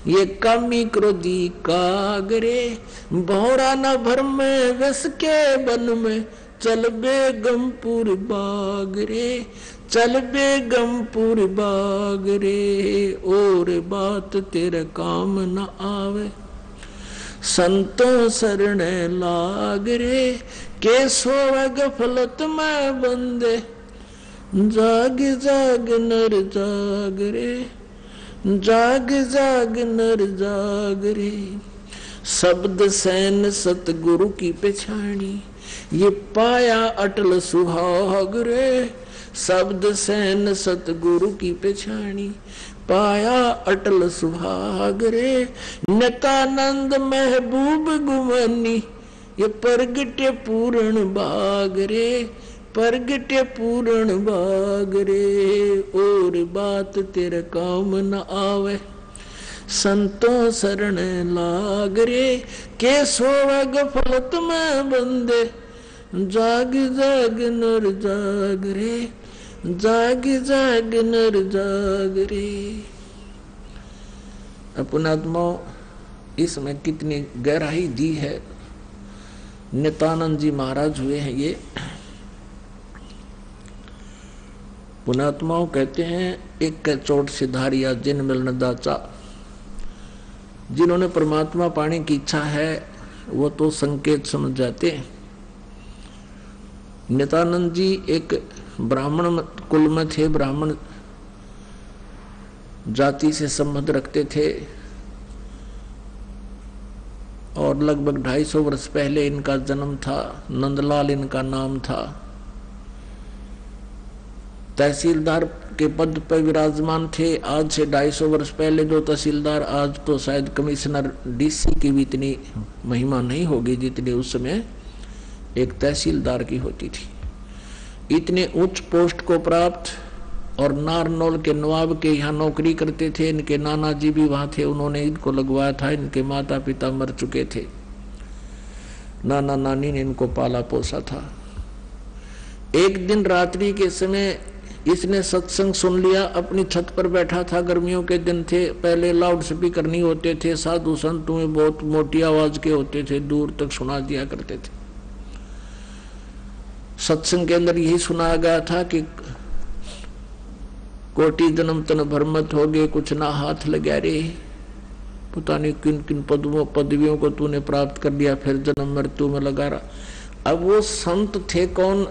ये कामी क्रोधी कागरे, भौरा न भर में वस के बन में, चल बेगमपुर बाग रे, चल बेगमपुर बाग रे, और बात तेरे काम न आवे, संतों शरण लाग रे, के सोवे गफलत में बंदे, जाग जाग नर जाग रे, जाग जाग नर जाग रे। शब्द सैन सतगुरु की पहचानी, ये पाया अटल सुहाग रे, शब्द सैन सतगुरु की पहचानी, पाया अटल सुहाग रे। नित्यानंद महबूब गुमानी, ये परगटे पूर्ण बाग रे, परगटे पूर्ण बाग रे, और बात तेरे काम न आवे, संतों शरण लाग रे, के सोवे गफलत में बंदे, जाग जाग नर जाग रे, जाग जाग नर जाग रे। अपनात्मा इसमें कितनी गहराई दी है। नित्यानंद जी महाराज हुए हैं ये। पुणात्माओं कहते हैं एक के चोट सिधारिया जिन मिलन दाचा, जिन्होंने परमात्मा पाने की इच्छा है वो तो संकेत समझ जाते हैं। नित्यानंद जी एक ब्राह्मण कुल में थे, ब्राह्मण जाति से संबंध रखते थे और लगभग 250 वर्ष पहले इनका जन्म था। नंदलाल इनका नाम था। तहसीलदार के पद पर विराजमान थे। आज से 250 वर्ष पहले जो तहसीलदार, आज तो शायद कमिश्नर डीसी की भी इतनी महिमा नहीं होगी जितनी उस समय एक तहसीलदार की होती थी। इतने उच्च पोस्ट को प्राप्त, और नारनौल के नवाब के यहाँ नौकरी करते थे। इनके नाना जी भी वहाँ थे, उन्होंने इनको लगवाया था। इनके माता पिता मर चुके थे, नाना नानी ने इनको पाला पोसा था। एक दिन रात्रि के समय इसने सत्संग सुन लिया। अपनी छत पर बैठा था, गर्मियों के दिन थे, पहले लाउड स्पीकर नहीं होते थे, साधु संतों में बहुत मोटी आवाज के होते थे, दूर तक सुना दिया करते थे। सत्संग के अंदर यही सुनाया गया था कि कोटि जन्म तन भरमत हो गए, कुछ ना हाथ लगा रे, पता नहीं किन किन पदवियों को तूने प्राप्त कर लिया, फिर जन्म मृत्यु में लगा रहा। अब वो संत थे कौन?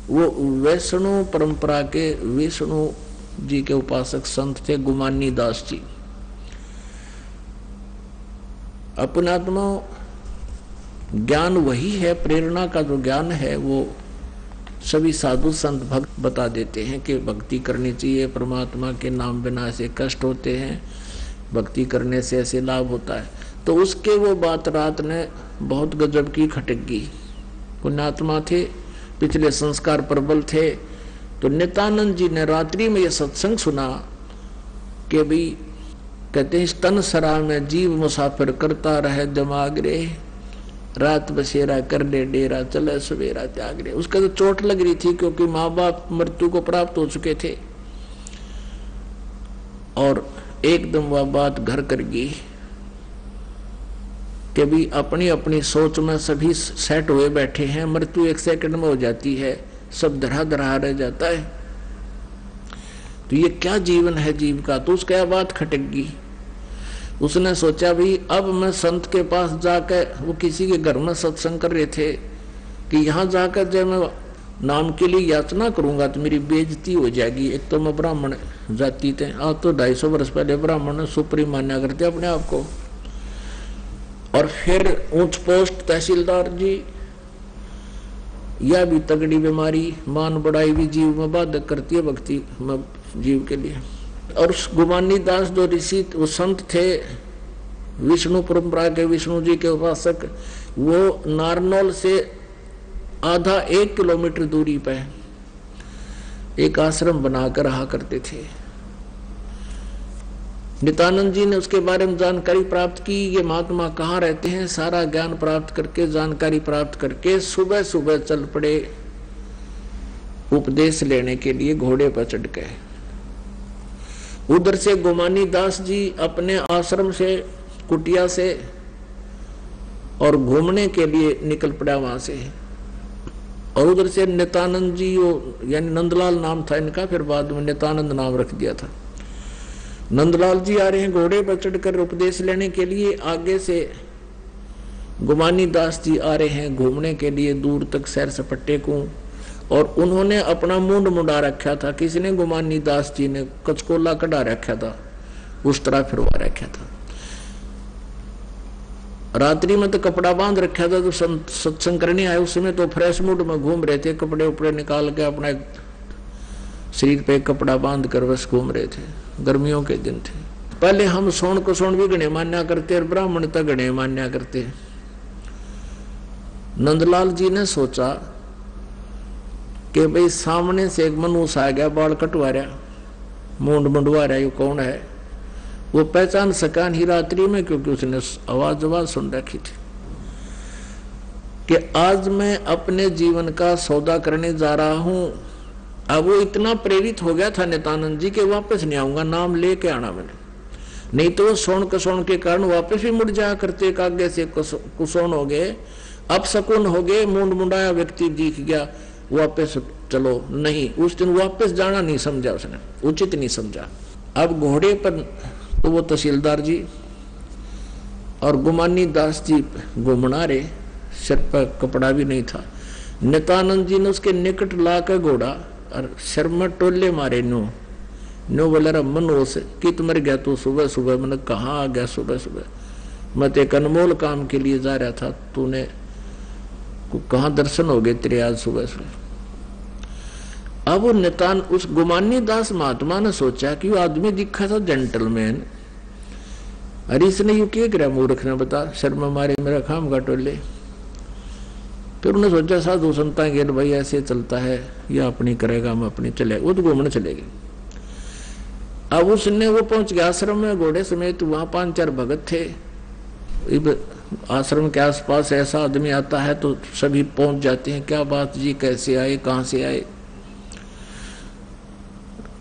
वो वैष्णो परंपरा के विष्णु जी के उपासक संत थे, गुमानी दास जी। अपनात्मा ज्ञान वही है, प्रेरणा का जो ज्ञान है वो सभी साधु संत भक्त बता देते हैं कि भक्ति करनी चाहिए, परमात्मा के नाम बिना ऐसे कष्ट होते हैं, भक्ति करने से ऐसे लाभ होता है। तो उसके वो बात रात ने बहुत गजब की खटक गई। पुण्यात्मा थे, पिछले संस्कार प्रबल थे। तो नित्यानंद जी ने रात्रि में ये सत्संग सुना कि भाई कहते हैं तन सरा में जीव मुसाफिर करता रहे दिमाग रे, रात बसेरा कर ले डेरा चले सवेरा त्याग रे। उसका तो चोट लग रही थी क्योंकि माँ बाप मृत्यु को प्राप्त हो चुके थे, और एकदम वह बात घर कर गई कि भी अपनी अपनी सोच में सभी सेट हुए बैठे हैं, मृत्यु एक सेकंड में हो जाती है, सब धरा धरा रह जाता है, तो ये क्या जीवन है जीव का। तो उसका बात खटक गई। उसने सोचा भी अब मैं संत के पास जाकर, वो किसी के घर में सत्संग कर रहे थे, कि यहाँ जाकर जब मैं नाम के लिए याचना करूंगा तो मेरी बेइज्जती हो जाएगी। एक तो मैं ब्राह्मण जाति थे, आज तो 250 वर्ष पहले ब्राह्मण सुप्रीम मान्या करते अपने आप को, और फिर ऊंच पोस्ट तहसीलदार जी, यह भी तगड़ी बीमारी, मान बढ़ाई भी जीव में बाधक करती है भक्ति में जीव के लिए। और उस गुमानी दास जो ऋषि वो संत थे, विष्णु परंपरा के विष्णु जी के उपासक, वो नारनौल से आधा 1 किलोमीटर दूरी पर एक आश्रम बनाकर रहा करते थे। नित्यानंद जी ने उसके बारे में जानकारी प्राप्त की, ये महात्मा कहाँ रहते हैं, सारा ज्ञान प्राप्त करके, जानकारी प्राप्त करके सुबह सुबह चल पड़े उपदेश लेने के लिए। घोड़े पर चढ़ गए, उधर से गुमानी दास जी अपने आश्रम से, कुटिया से, और घूमने के लिए निकल पड़ा वहां से। और उधर से नित्यानंद जी, यानी नंदलाल नाम था इनका, फिर बाद में नित्यानंद नाम रख दिया था। नंदलाल जी आ रहे हैं घोड़े पर चढ़कर उपदेश लेने के लिए। आगे से गुमानी दास जी आ रहे हैं घूमने के लिए दूर तक, सैर सपट्टे को। और उन्होंने अपना मुंड मुंडा रखा था। किसने? गुमानी दास जी ने कचकोला कढ़ा रखा था, उस तरह फिरवा रखा था। रात्रि में तो कपड़ा बांध रखा था। तो सत्संग करने आए उस समय तो फ्रेश मूड में घूम रहे थे, कपड़े उपड़े निकाल के अपना शरीर पे कपड़ा बांध कर बस घूम रहे थे। गर्मियों के दिन थे। पहले हम सोन को सोन भी गणे मान्या करते और ब्राह्मण तक गणे मान्या करते। नंदलाल जी ने सोचा कि भाई सामने से एक मनुष्य आ गया, बाल कटवा रहा, मूंड मुंडवा रहा, ये कौन है? वो पहचान सका नहीं रात्रि में, क्योंकि उसने आवाज सुन रखी थी कि आज मैं अपने जीवन का सौदा करने जा रहा हूं। अब वो इतना प्रेरित हो गया था नित्यानंद जी के वापस नहीं आऊंगा, नाम लेके आना मैंने, नहीं तो वो सोन कसोन के कारण वापस भी मुड़ जाया करते। आगे से कुसोन हो गए, अब शकुन हो गए, मुंड मुंडाया व्यक्ति दिख गया, वापस चलो नहीं। उस दिन वापस जाना नहीं समझा उसने, उचित नहीं समझा। अब घोड़े पर तो वो तहसीलदार जी और गुमानी दास जी घूमना रहे, सिर पर कपड़ा भी नहीं था। नित्यानंद जी ने उसके निकट ला कर घोड़ा और सिर में टोले मारे। नो बोला मनोस कित मर गया तू सुबह सुबह। मैंने कहाँ आ गया सुबह सुबह? मैं तो एक अनमोल काम के लिए जा रहा था, तूने कहाँ दर्शन हो गए तेरे आज सुबह सुबह? अब वो उस गुमानी दास महात्मा ने सोचा कि वो आदमी दिखा था जेंटलमैन, अरे इसने यू क्या करा मूर्ख ने, बता, सिर में मारे मेरा खाम का टोले। फिर उन्होंने सोचा साधु संता गेल भाई ऐसे चलता है, या अपनी करेगा हम अपनी चले, वो तो घूमने चले गए। अब उसने वो पहुंच गया आश्रम में घोड़े समेत। वहां 5-4 भगत थे। आश्रम के आसपास ऐसा आदमी आता है तो सभी पहुंच जाते हैं, क्या बात जी, कैसे आए, कहां से आए?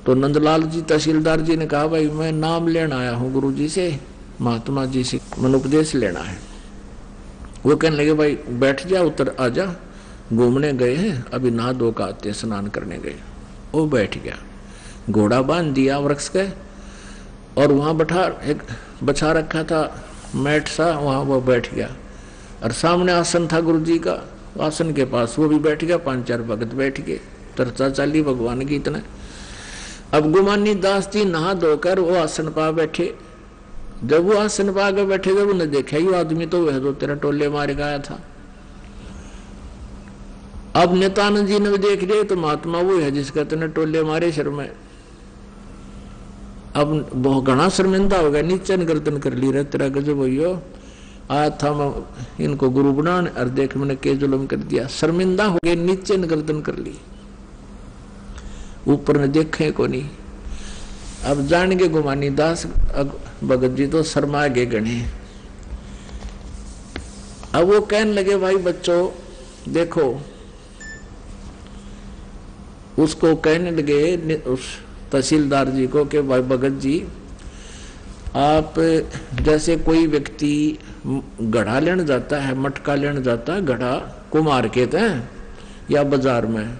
तो नंदलाल जी तहसीलदार जी ने कहा भाई मैं नाम लेना आया हूँ गुरु जी से, महात्मा जी से मनोपदेश लेना है। वो कहने लगे भाई बैठ जा, उतर आ जा, घूमने गए हैं, अभी नहा धो के आते, स्नान करने गए। वो बैठ गया, घोड़ा बांध दिया वृक्ष के, और वहां बछा रखा था मैट सा, वहां वो बैठ गया। और सामने आसन था गुरु जी का, आसन के पास वो भी बैठ गया। 5-4 भगत बैठ गए, चर्चा चाली भगवान की इतना। अब गुमानी दास जी नहा धोकर वो आसन पा बैठे। जब वो आसन पा के बैठे, जब उन्हें देखा ये आदमी तो वह दो तेरा टोले मार गया था। अब नित्यानंद जी ने भी देख लिया तो महात्मा वो है जिसका तेने टोले मारे सिर में। अब बहुत घना शर्मिंदा हो गया, नीचे गर्दन कर ली रहे, तेरा गजब हो आया था मैं इनको गुरु बनाने, और देख मैंने के जुल्म कर दिया। शर्मिंदा हो गए, नीचे गर्दन कर ली, ऊपर ने देखे को नहीं। अब जान के गुमानी दास भगत जी तो शर्मा गए गणे। अब वो कहने लगे भाई बच्चों देखो, उसको कहने लगे उस तहसीलदार जी को कि भाई भगत जी, आप जैसे कोई व्यक्ति घड़ा लेने जाता है, मटका लेने जाता है, घड़ा को मार्केट है या बाजार में,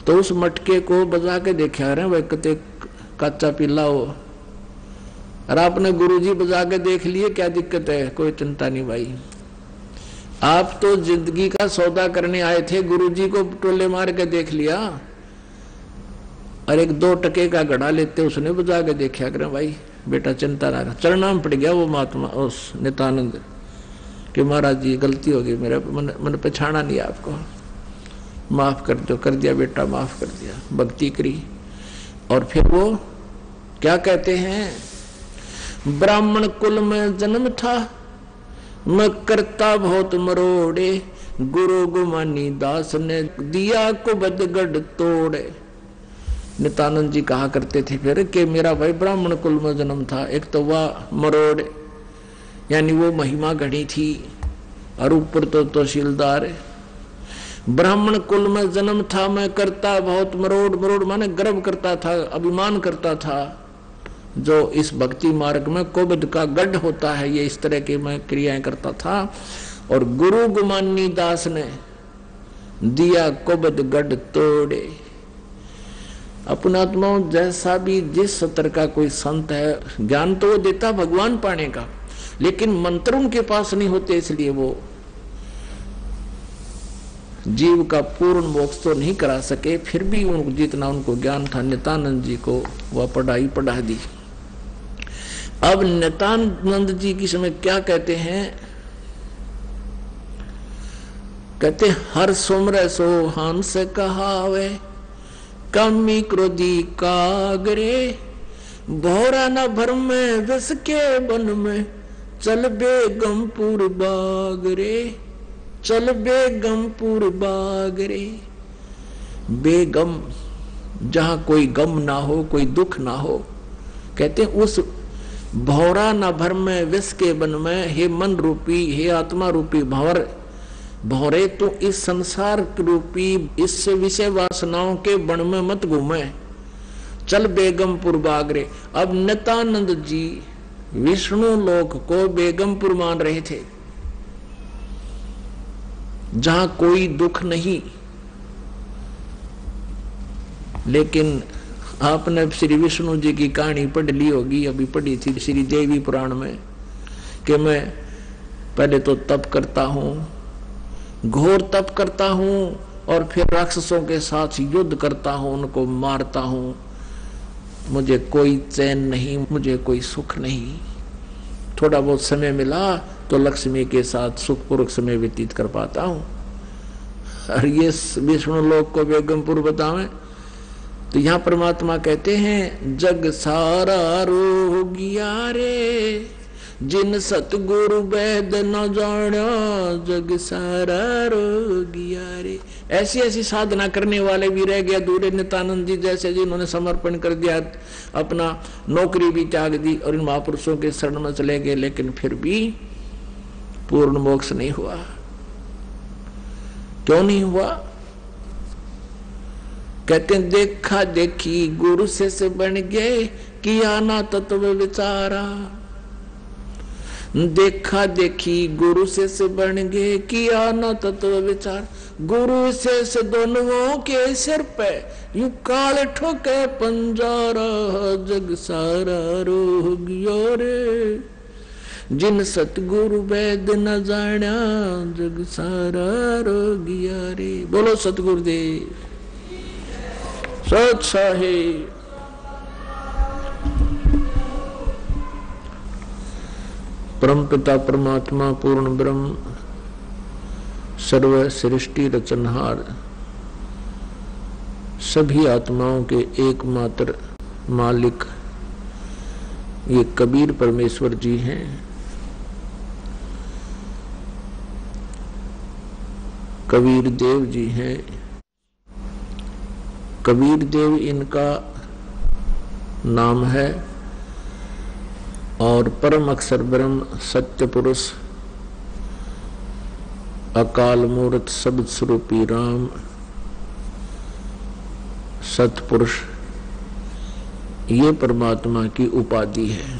तो उस मटके को बजा के देखा रहे भाई कते कच्चा पीला हो। और आपने गुरुजी बजा के देख लिए, क्या दिक्कत है? कोई चिंता नहीं भाई। आप तो जिंदगी का सौदा करने आए थे, गुरुजी को टोले मार के देख लिया, और 1-2 टके का घड़ा लेते उसने बजा के देखा करें भाई, बेटा चिंता ना कर। चरनाम पड़ गया वो महात्मा उस नित्यानंद कि महाराज जी गलती हो गई, मेरा मैंने पहचाना नहीं आपको, माफ कर दो। कर दिया बेटा, माफ कर दिया, भक्ति करी। और फिर वो क्या कहते हैं, ब्राह्मण कुल में जन्म था, मैं करता बहुत मरोड़े, गुरु गुमानी दास ने दिया को बदगढ़ तोड़े। नित्यानंद जी कहा करते थे फिर कि मेरा भाई ब्राह्मण कुल में जन्म था, एक तो वह मरोड़ यानी वो महिमा घड़ी थी, और ऊपर तो तहसीलदार, ब्राह्मण कुल में जन्म था, मैं करता बहुत मरोड़ मरोड़, माने गर्व करता था, अभिमान करता था। जो इस भक्ति मार्ग में कोबद का गढ़ होता है, ये इस तरह की मैं क्रियाएं करता था। और गुरु गुमानी दास ने दिया कोबद गढ़ तोड़े। अपनात्माओं, जैसा भी जिस सत्र का कोई संत है, ज्ञान तो वो देता भगवान पाने का, लेकिन मंत्र उनके पास नहीं होते, इसलिए वो जीव का पूर्ण मोक्ष तो नहीं करा सके। फिर भी उनको जितना उनको ज्ञान था, नित्यानंद जी को वह पढ़ाई पढ़ा दी। अब नित्यानंद जी की समय क्या कहते हैं? कहते हर सुमर सो हंस कहावे, कामी क्रोधी कागरे, भौरा न भरम में विष के वन में, चल बेगमपुर बागरे, चल बेगमपुर बागरे। बेगम, जहां कोई गम ना हो, कोई दुख ना हो। कहते उस भौरा न भर में विष के वन में, हे मन रूपी, हे आत्मा रूपी भंवर, भौरे तो इस संसार रूपी इस विषय वासनाओं के वन में मत घूमे, चल बेगमपुर बागरे। अब नित्यानंद जी विष्णु लोक को बेगमपुर मान रहे थे, जहां कोई दुख नहीं। लेकिन आपने श्री विष्णु जी की कहानी पढ़ ली होगी, अभी पढ़ी थी श्री देवी पुराण में, कि मैं पहले तो तप करता हूं, घोर तप करता हूं, और फिर राक्षसों के साथ युद्ध करता हूं, उनको मारता हूं, मुझे कोई चैन नहीं, मुझे कोई सुख नहीं। थोड़ा बहुत समय मिला तो लक्ष्मी के साथ सुखपूर्वक समय व्यतीत कर पाता हूं। और ये विष्णु लोक को बेगमपुर बतावें तो यहाँ परमात्मा कहते हैं, जग सारा रोगिया रे, जिन सतगुरु वैद न जाना, जग सारा रोगिया रे। ऐसी ऐसी साधना करने वाले भी रह गए दूरे, नित्यानंद जी जैसे, जिन्होंने समर्पण कर दिया, अपना नौकरी भी त्याग दी और इन महापुरुषों के शरण में चले गए, लेकिन फिर भी पूर्ण मोक्ष नहीं हुआ। क्यों नहीं हुआ? कहते हैं देखा देखी गुरु से बन गए, किया ना तत्व विचारा। देखा देखी गुरु से बन गए, किया ना तत्व विचार। गुरु से दोनों के सिर पे यू काल ठोके पंजारा, जग सारा रोगियो रे, जिन सतगुरु वैद न जाना, जग सारा रोगिया रे। बोलो सतगुरुदेव सत साहिब। परमपिता परमात्मा पूर्ण ब्रह्म सर्व सृष्टि रचनहार, सभी आत्माओं के एकमात्र मालिक ये कबीर परमेश्वर जी हैं। कबीर देव जी हैं। कबीर देव इनका नाम है, और परम अक्षर ब्रह्म सत्य पुरुष अकाल मूर्त शब्द स्वरूपी राम सतपुरुष, ये परमात्मा की उपाधि है।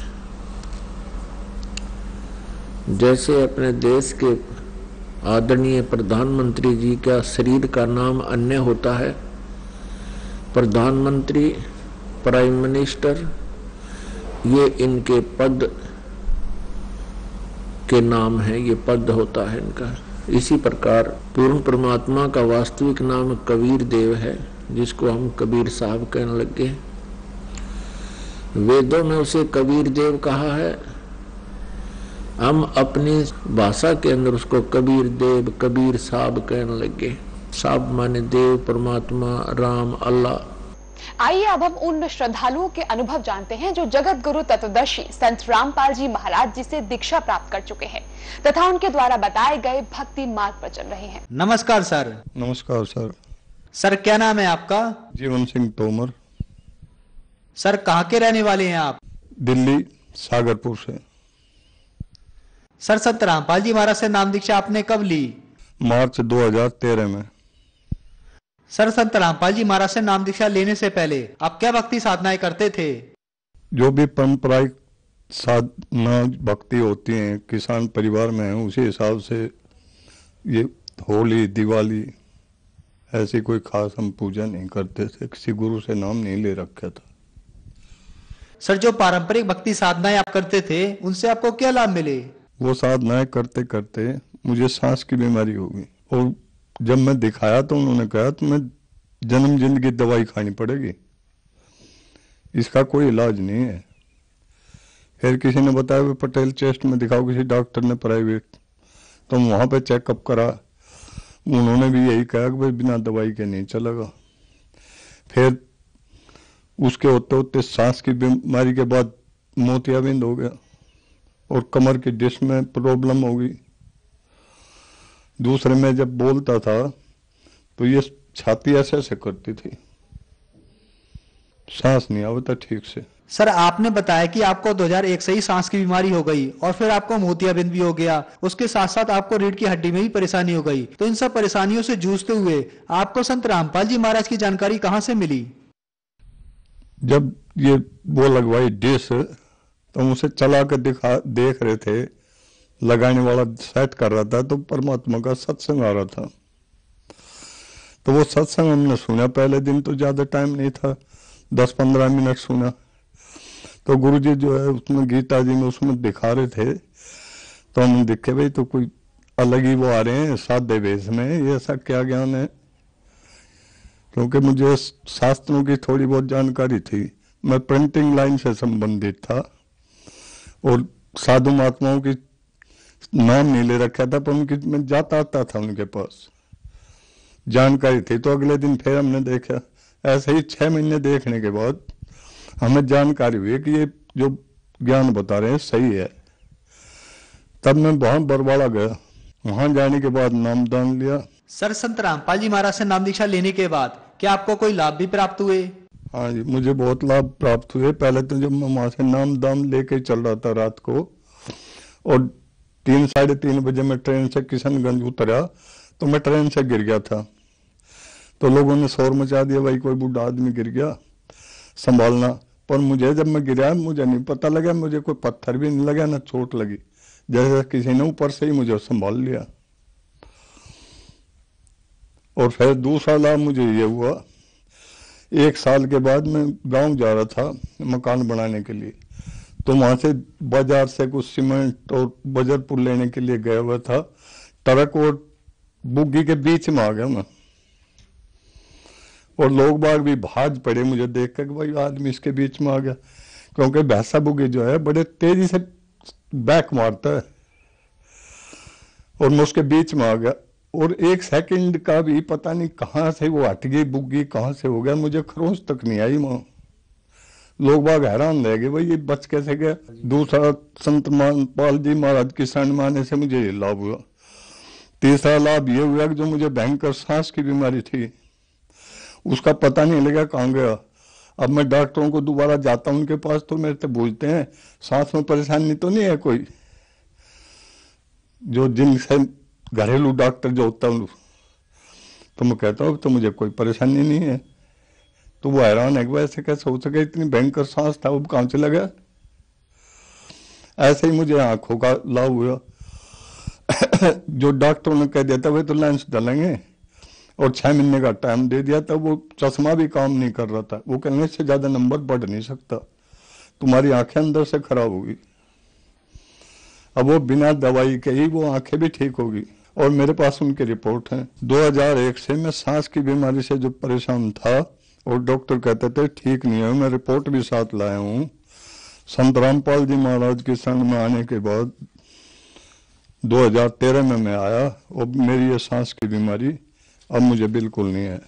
जैसे अपने देश के आदरणीय प्रधानमंत्री जी का शरीर का नाम अन्य होता है, प्रधानमंत्री, प्राइम मिनिस्टर, ये इनके पद के नाम है, ये पद होता है इनका। इसी प्रकार पूर्ण परमात्मा का वास्तविक नाम कबीर देव है, जिसको हम कबीर साहब कहने लगे। वेदों में उसे कबीर देव कहा है, हम अपनी भाषा के अंदर उसको कबीर देव, कबीर साहब कहने लगे। साहब माने देव, परमात्मा, राम, अल्लाह। आइए अब हम उन श्रद्धालुओं के अनुभव जानते हैं जो जगत गुरु तत्वदर्शी संत रामपाल जी महाराज जी से दीक्षा प्राप्त कर चुके हैं तथा उनके द्वारा बताए गए भक्ति मार्ग पर चल रहे हैं। नमस्कार सर। नमस्कार सर। सर क्या नाम है आपका? जीवन सिंह तोमर। सर कहाँ के रहने वाले हैं आप? दिल्ली सागरपुर से। सर संत रामपाल जी महाराज से नाम दीक्षा आपने कब ली? मार्च 2013 में। सर, संत रामपाल जी महाराज से नाम दीक्षा लेने से पहले आप क्या भक्ति साधनाएं करते थे? जो भी पारंपरिक साधना भक्ति होती है, किसान परिवार में है, उसी हिसाब से ये होली दिवाली ऐसी कोई खास हम पूजा नहीं करते थे, किसी गुरु से नाम नहीं ले रखा था। सर, जो पारंपरिक भक्ति साधनाएं आप करते थे उनसे आपको क्या लाभ मिले? वो साधनाएं करते करते मुझे सांस की बीमारी हो गई, और जब मैं दिखाया तो उन्होंने कहा तुम्हें जन्म जिंदगी दवाई खानी पड़ेगी, इसका कोई इलाज नहीं है। फिर किसी ने बताया वो पटेल चेस्ट में दिखाओ, किसी डॉक्टर ने प्राइवेट, तो वहां पे चेकअप करा, उन्होंने भी यही कहा कि भाई बिना दवाई के नहीं चलेगा। फिर उसके होते होते सांस की बीमारी के बाद मोतियाबिंद हो गया और कमर की डिस्क में प्रॉब्लम हो गई। दूसरे में जब बोलता था तो ये छाती ऐसे ऐसे करती थी, सांस नहीं आवता ठीक से। सर, आपने बताया कि आपको 2001 से ही सांस की बीमारी हो गई और फिर आपको मोतियाबिंद भी हो गया, उसके साथ साथ आपको रीढ़ की हड्डी में भी परेशानी हो गई। तो इन सब परेशानियों से जूझते हुए आपको संत रामपाल जी महाराज की जानकारी कहां से मिली? जब ये वो लगवाई डिश तो मुझे चला कर देख रहे थे, लगाने वाला सेट कर रहा था, तो परमात्मा का सत्संग आ रहा था। तो वो सत्संग हमने सुना, पहले दिन तो ज्यादा टाइम नहीं था, 10-15 मिनट सुना। तो गुरुजी जो है उसमें गीता जी में उसमें दिखा रहे थे, तो हमने देखे भाई तो कोई अलग ही वो आ रहे हैं सादे वेश में, ये ऐसा क्या ज्ञान है। क्योंकि मुझे शास्त्रों की थोड़ी बहुत जानकारी थी, मैं प्रिंटिंग लाइन से संबंधित था और साधु महात्माओं की नाम नहीं ले रखा था, पर उनकी मैं जाता आता था, उनके पास जानकारी थी। तो अगले दिन फिर हमने देखा, ऐसे ही 6 महीने देखने के बाद हमें जानकारी हुई कि ये जो ज्ञान बता रहे हैं सही है। तब मैं वहां बरवाड़ा गया, वहां जाने के बाद नामदान लिया। सर, संत रामपाल जी महाराज से नाम दीक्षा लेने के बाद क्या आपको कोई लाभ भी प्राप्त हुए? हाँ जी, मुझे बहुत लाभ प्राप्त हुए। पहले तो जब मैं वहां से नाम दाम लेके चल रहा था रात को, और 3-3:30 बजे मैं ट्रेन से किशनगंज उतरा, तो मैं ट्रेन से गिर गया था। तो लोगों ने शोर मचा दिया, भाई कोई बूढ़ा आदमी गिर गया, संभालना। पर मुझे जब मैं गिरा मुझे नहीं पता लगा, मुझे कोई पत्थर भी नहीं लगा, ना चोट लगी, जैसे किसी ने ऊपर से ही मुझे संभाल लिया। और फिर दूसरा लाभ मुझे ये हुआ, 1 साल के बाद मैं गांव जा रहा था मकान बनाने के लिए, तो वहां से बाजार से कुछ सीमेंट और बजरपुर लेने के लिए गया हुआ था, ट्रक और बुग्गी के बीच में आ गया मैं, और लोग बाग भी भाज पड़े मुझे देख कर कि भाई आदमी इसके बीच में आ गया। क्योंकि भैंसा बुग्गी जो है बड़े तेजी से बैक मारता है, और मैं उसके बीच में आ गया, और 1 सेकंड का भी पता नहीं कहाँ से वो हट गई बुग्गी, कहाँ से हो गया, मुझे खरोंच तक नहीं आई वहां। लोग बाग हैरान रह गए, भाई ये बच कैसे गया। दूसरा संत रामपाल जी महाराज की शरण में आने से मुझे ये लाभ हुआ। तीसरा लाभ ये हुआ कि जो मुझे भयंकर सांस की बीमारी थी, उसका पता नहीं लगा कहाँ गया। अब मैं डॉक्टरों को दोबारा जाता हूं उनके पास, तो मेरे से पूछते हैं सांस में परेशानी तो नहीं है कोई, जो जिनसे घरेलू डॉक्टर जो होता हूँ, तो मैं कहता हूँ तो मुझे कोई परेशानी नहीं है। तो वो हैरान है कि ऐसे कैसे हो सके, इतनी भयंकर सांस था वो कहाँ चला गया। ऐसे ही मुझे आंखों का लाभ हुआ। जो डॉक्टरों ने कह दिया था वे तो लेंस डालेंगे, और 6 महीने का टाइम दे दिया था, वो चश्मा भी काम नहीं कर रहा था। वो कहने से ज्यादा नंबर बढ़ नहीं सकता, तुम्हारी आंखें अंदर से खराब होगी। अब वो बिना दवाई के ही वो आंखें भी ठीक होगी, और मेरे पास उनकी रिपोर्ट है। 2001 से मैं सांस की बीमारी से जो परेशान था, और डॉक्टर कहते थे ठीक नहीं है, मैं रिपोर्ट भी साथ लाया हूँ। संत रामपाल जी महाराज के शरण में आने के बाद 2013 में मैं आया, और मेरी ये सांस की बीमारी अब मुझे बिल्कुल नहीं है।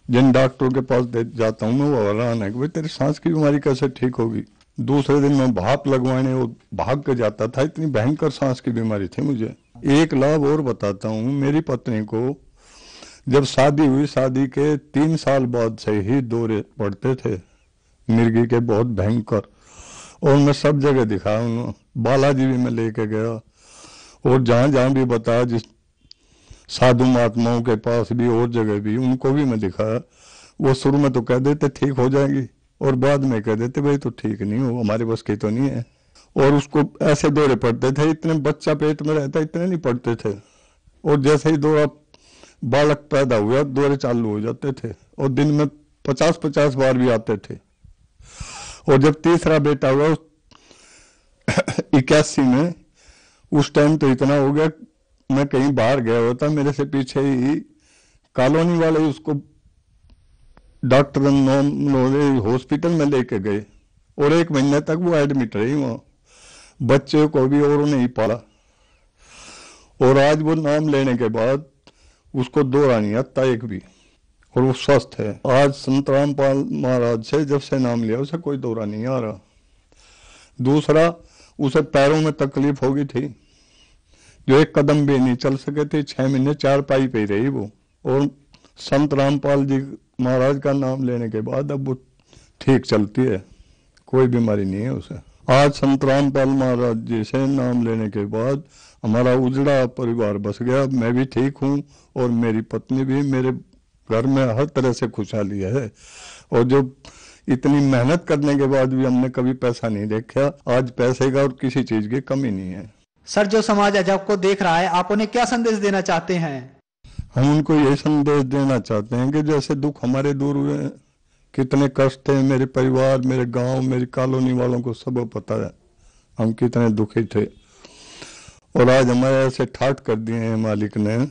जिन डॉक्टरों के पास जाता हूँ मैं, वो हैरान है कि भाई तेरी सांस की बीमारी कैसे ठीक होगी। दूसरे दिन मैं भाप लगवाने और भाग के जाता था, इतनी भयंकर सांस की बीमारी थी मुझे। एक लाभ और बताता हूँ, मेरी पत्नी को जब शादी हुई, शादी के 3 साल बाद से ही दौरे पड़ते थे मिर्गी के, बहुत भयंकर, और मैं सब जगह दिखाया उन्होंने, बालाजी भी मैं लेके गया, और जहां जहां भी बताया, जिस साधु महात्माओं के पास भी और जगह भी उनको भी मैं दिखाया। वो शुरू में तो कह देते ठीक हो जाएंगी और बाद में कह देते भाई तो ठीक नहीं हो, हमारे बस की तो नहीं है। और उसको ऐसे दौरे पड़ते थे, इतने बच्चा पेट में रहता इतने नहीं पड़ते थे। और जैसे ही दौरा बालक पैदा हुआ दौरे चालू हो जाते थे और दिन में 50-50 बार भी आते थे। और जब तीसरा बेटा हुआ 81 में, उस टाइम तो इतना हो गया, मैं कहीं बाहर गया होता मेरे से पीछे ही कॉलोनी वाले उसको डॉक्टर हॉस्पिटल में लेके गए और 1 महीने तक वो एडमिट रही वहां, बच्चे को भी और नहीं पाला। और आज वो नाम लेने के बाद उसको दौरा नहीं आता एक भी और वो स्वस्थ है। आज संत रामपाल महाराज से जब से नाम लिया उसे कोई दौरा नहीं आ रहा। दूसरा, उसे पैरों में तकलीफ हो गई थी, जो 1 कदम भी नहीं चल सके थे, 6 महीने चारपाई पे रही वो। और संत रामपाल जी महाराज का नाम लेने के बाद अब वो ठीक चलती है, कोई बीमारी नहीं है उसे। आज संत रामपाल महाराज जी से नाम लेने के बाद हमारा उजड़ा परिवार बस गया। मैं भी ठीक हूँ और मेरी पत्नी भी, मेरे घर में हर तरह से खुशहाली है। और जो इतनी मेहनत करने के बाद भी हमने कभी पैसा नहीं देखा, आज पैसे का और किसी चीज की कमी नहीं है। सर, जो समाज आज आपको देख रहा है, आप उन्हें क्या संदेश देना चाहते हैं? हम उनको ये संदेश देना चाहते हैं कि जैसे दुख हमारे दूर हुए हैं, कितने कष्ट थे मेरे परिवार, मेरे गांव, मेरी कॉलोनी वालों को सब पता है हम कितने दुखी थे। और आज हमारे ऐसे ठाट कर दिए हैं मालिक ने,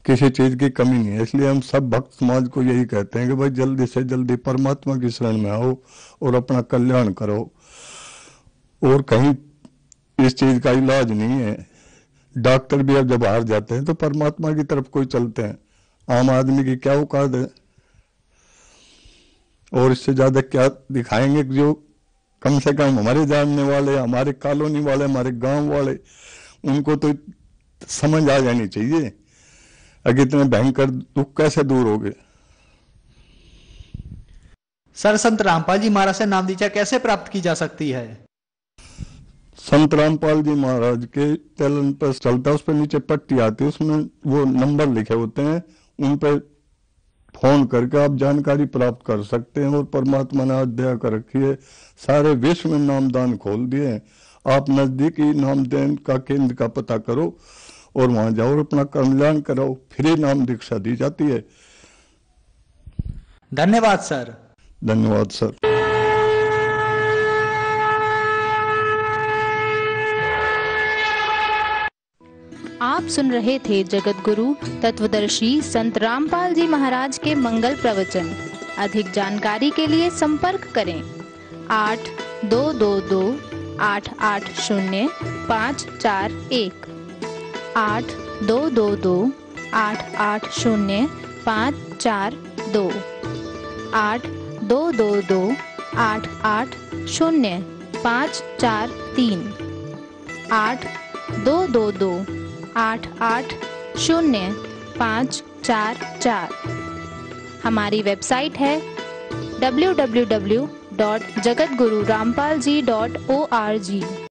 किसी चीज की कमी नहीं है। इसलिए हम सब भक्त समाज को यही कहते हैं कि भाई जल्दी से जल्दी परमात्मा की शरण में आओ और अपना कल्याण करो। और कहीं इस चीज का इलाज नहीं है। डॉक्टर भी अब जब हार जाते हैं तो परमात्मा की तरफ कोई चलते हैं। आम आदमी की क्या औकात है और इससे ज्यादा क्या दिखाएंगे? जो कम से कम हमारे जानने वाले, हमारे कॉलोनी वाले, हमारे गांव वाले, उनको तो समझ आ जानी चाहिए अगर इतने भयंकर दुख कैसे दूर हो गए। सर, संत रामपाल जी महाराज से नाम दीक्षा कैसे प्राप्त की जा सकती है? संत रामपाल जी महाराज के चैनल पर चलता है, उस पर नीचे पट्टी आती है, उसमें वो नंबर लिखे होते हैं, उन पर फोन करके आप जानकारी प्राप्त कर सकते हैं। और परमात्मा ने दया कर रखी है, सारे विश्व में नामदान खोल दिए। आप नजदीकी नामदान का केंद्र का पता करो और वहां जाओ और अपना कल्याण कराओ। फ्री नाम दीक्षा दी जाती है। धन्यवाद सर। धन्यवाद सर। आप सुन रहे थे जगत गुरु तत्वदर्शी संत रामपाल जी महाराज के मंगल प्रवचन। अधिक जानकारी के लिए संपर्क करें 8222-880-541, 8222-880-542, 8222-880-543, 8222-880-544। हमारी वेबसाइट है www.jagatgururampalji.org।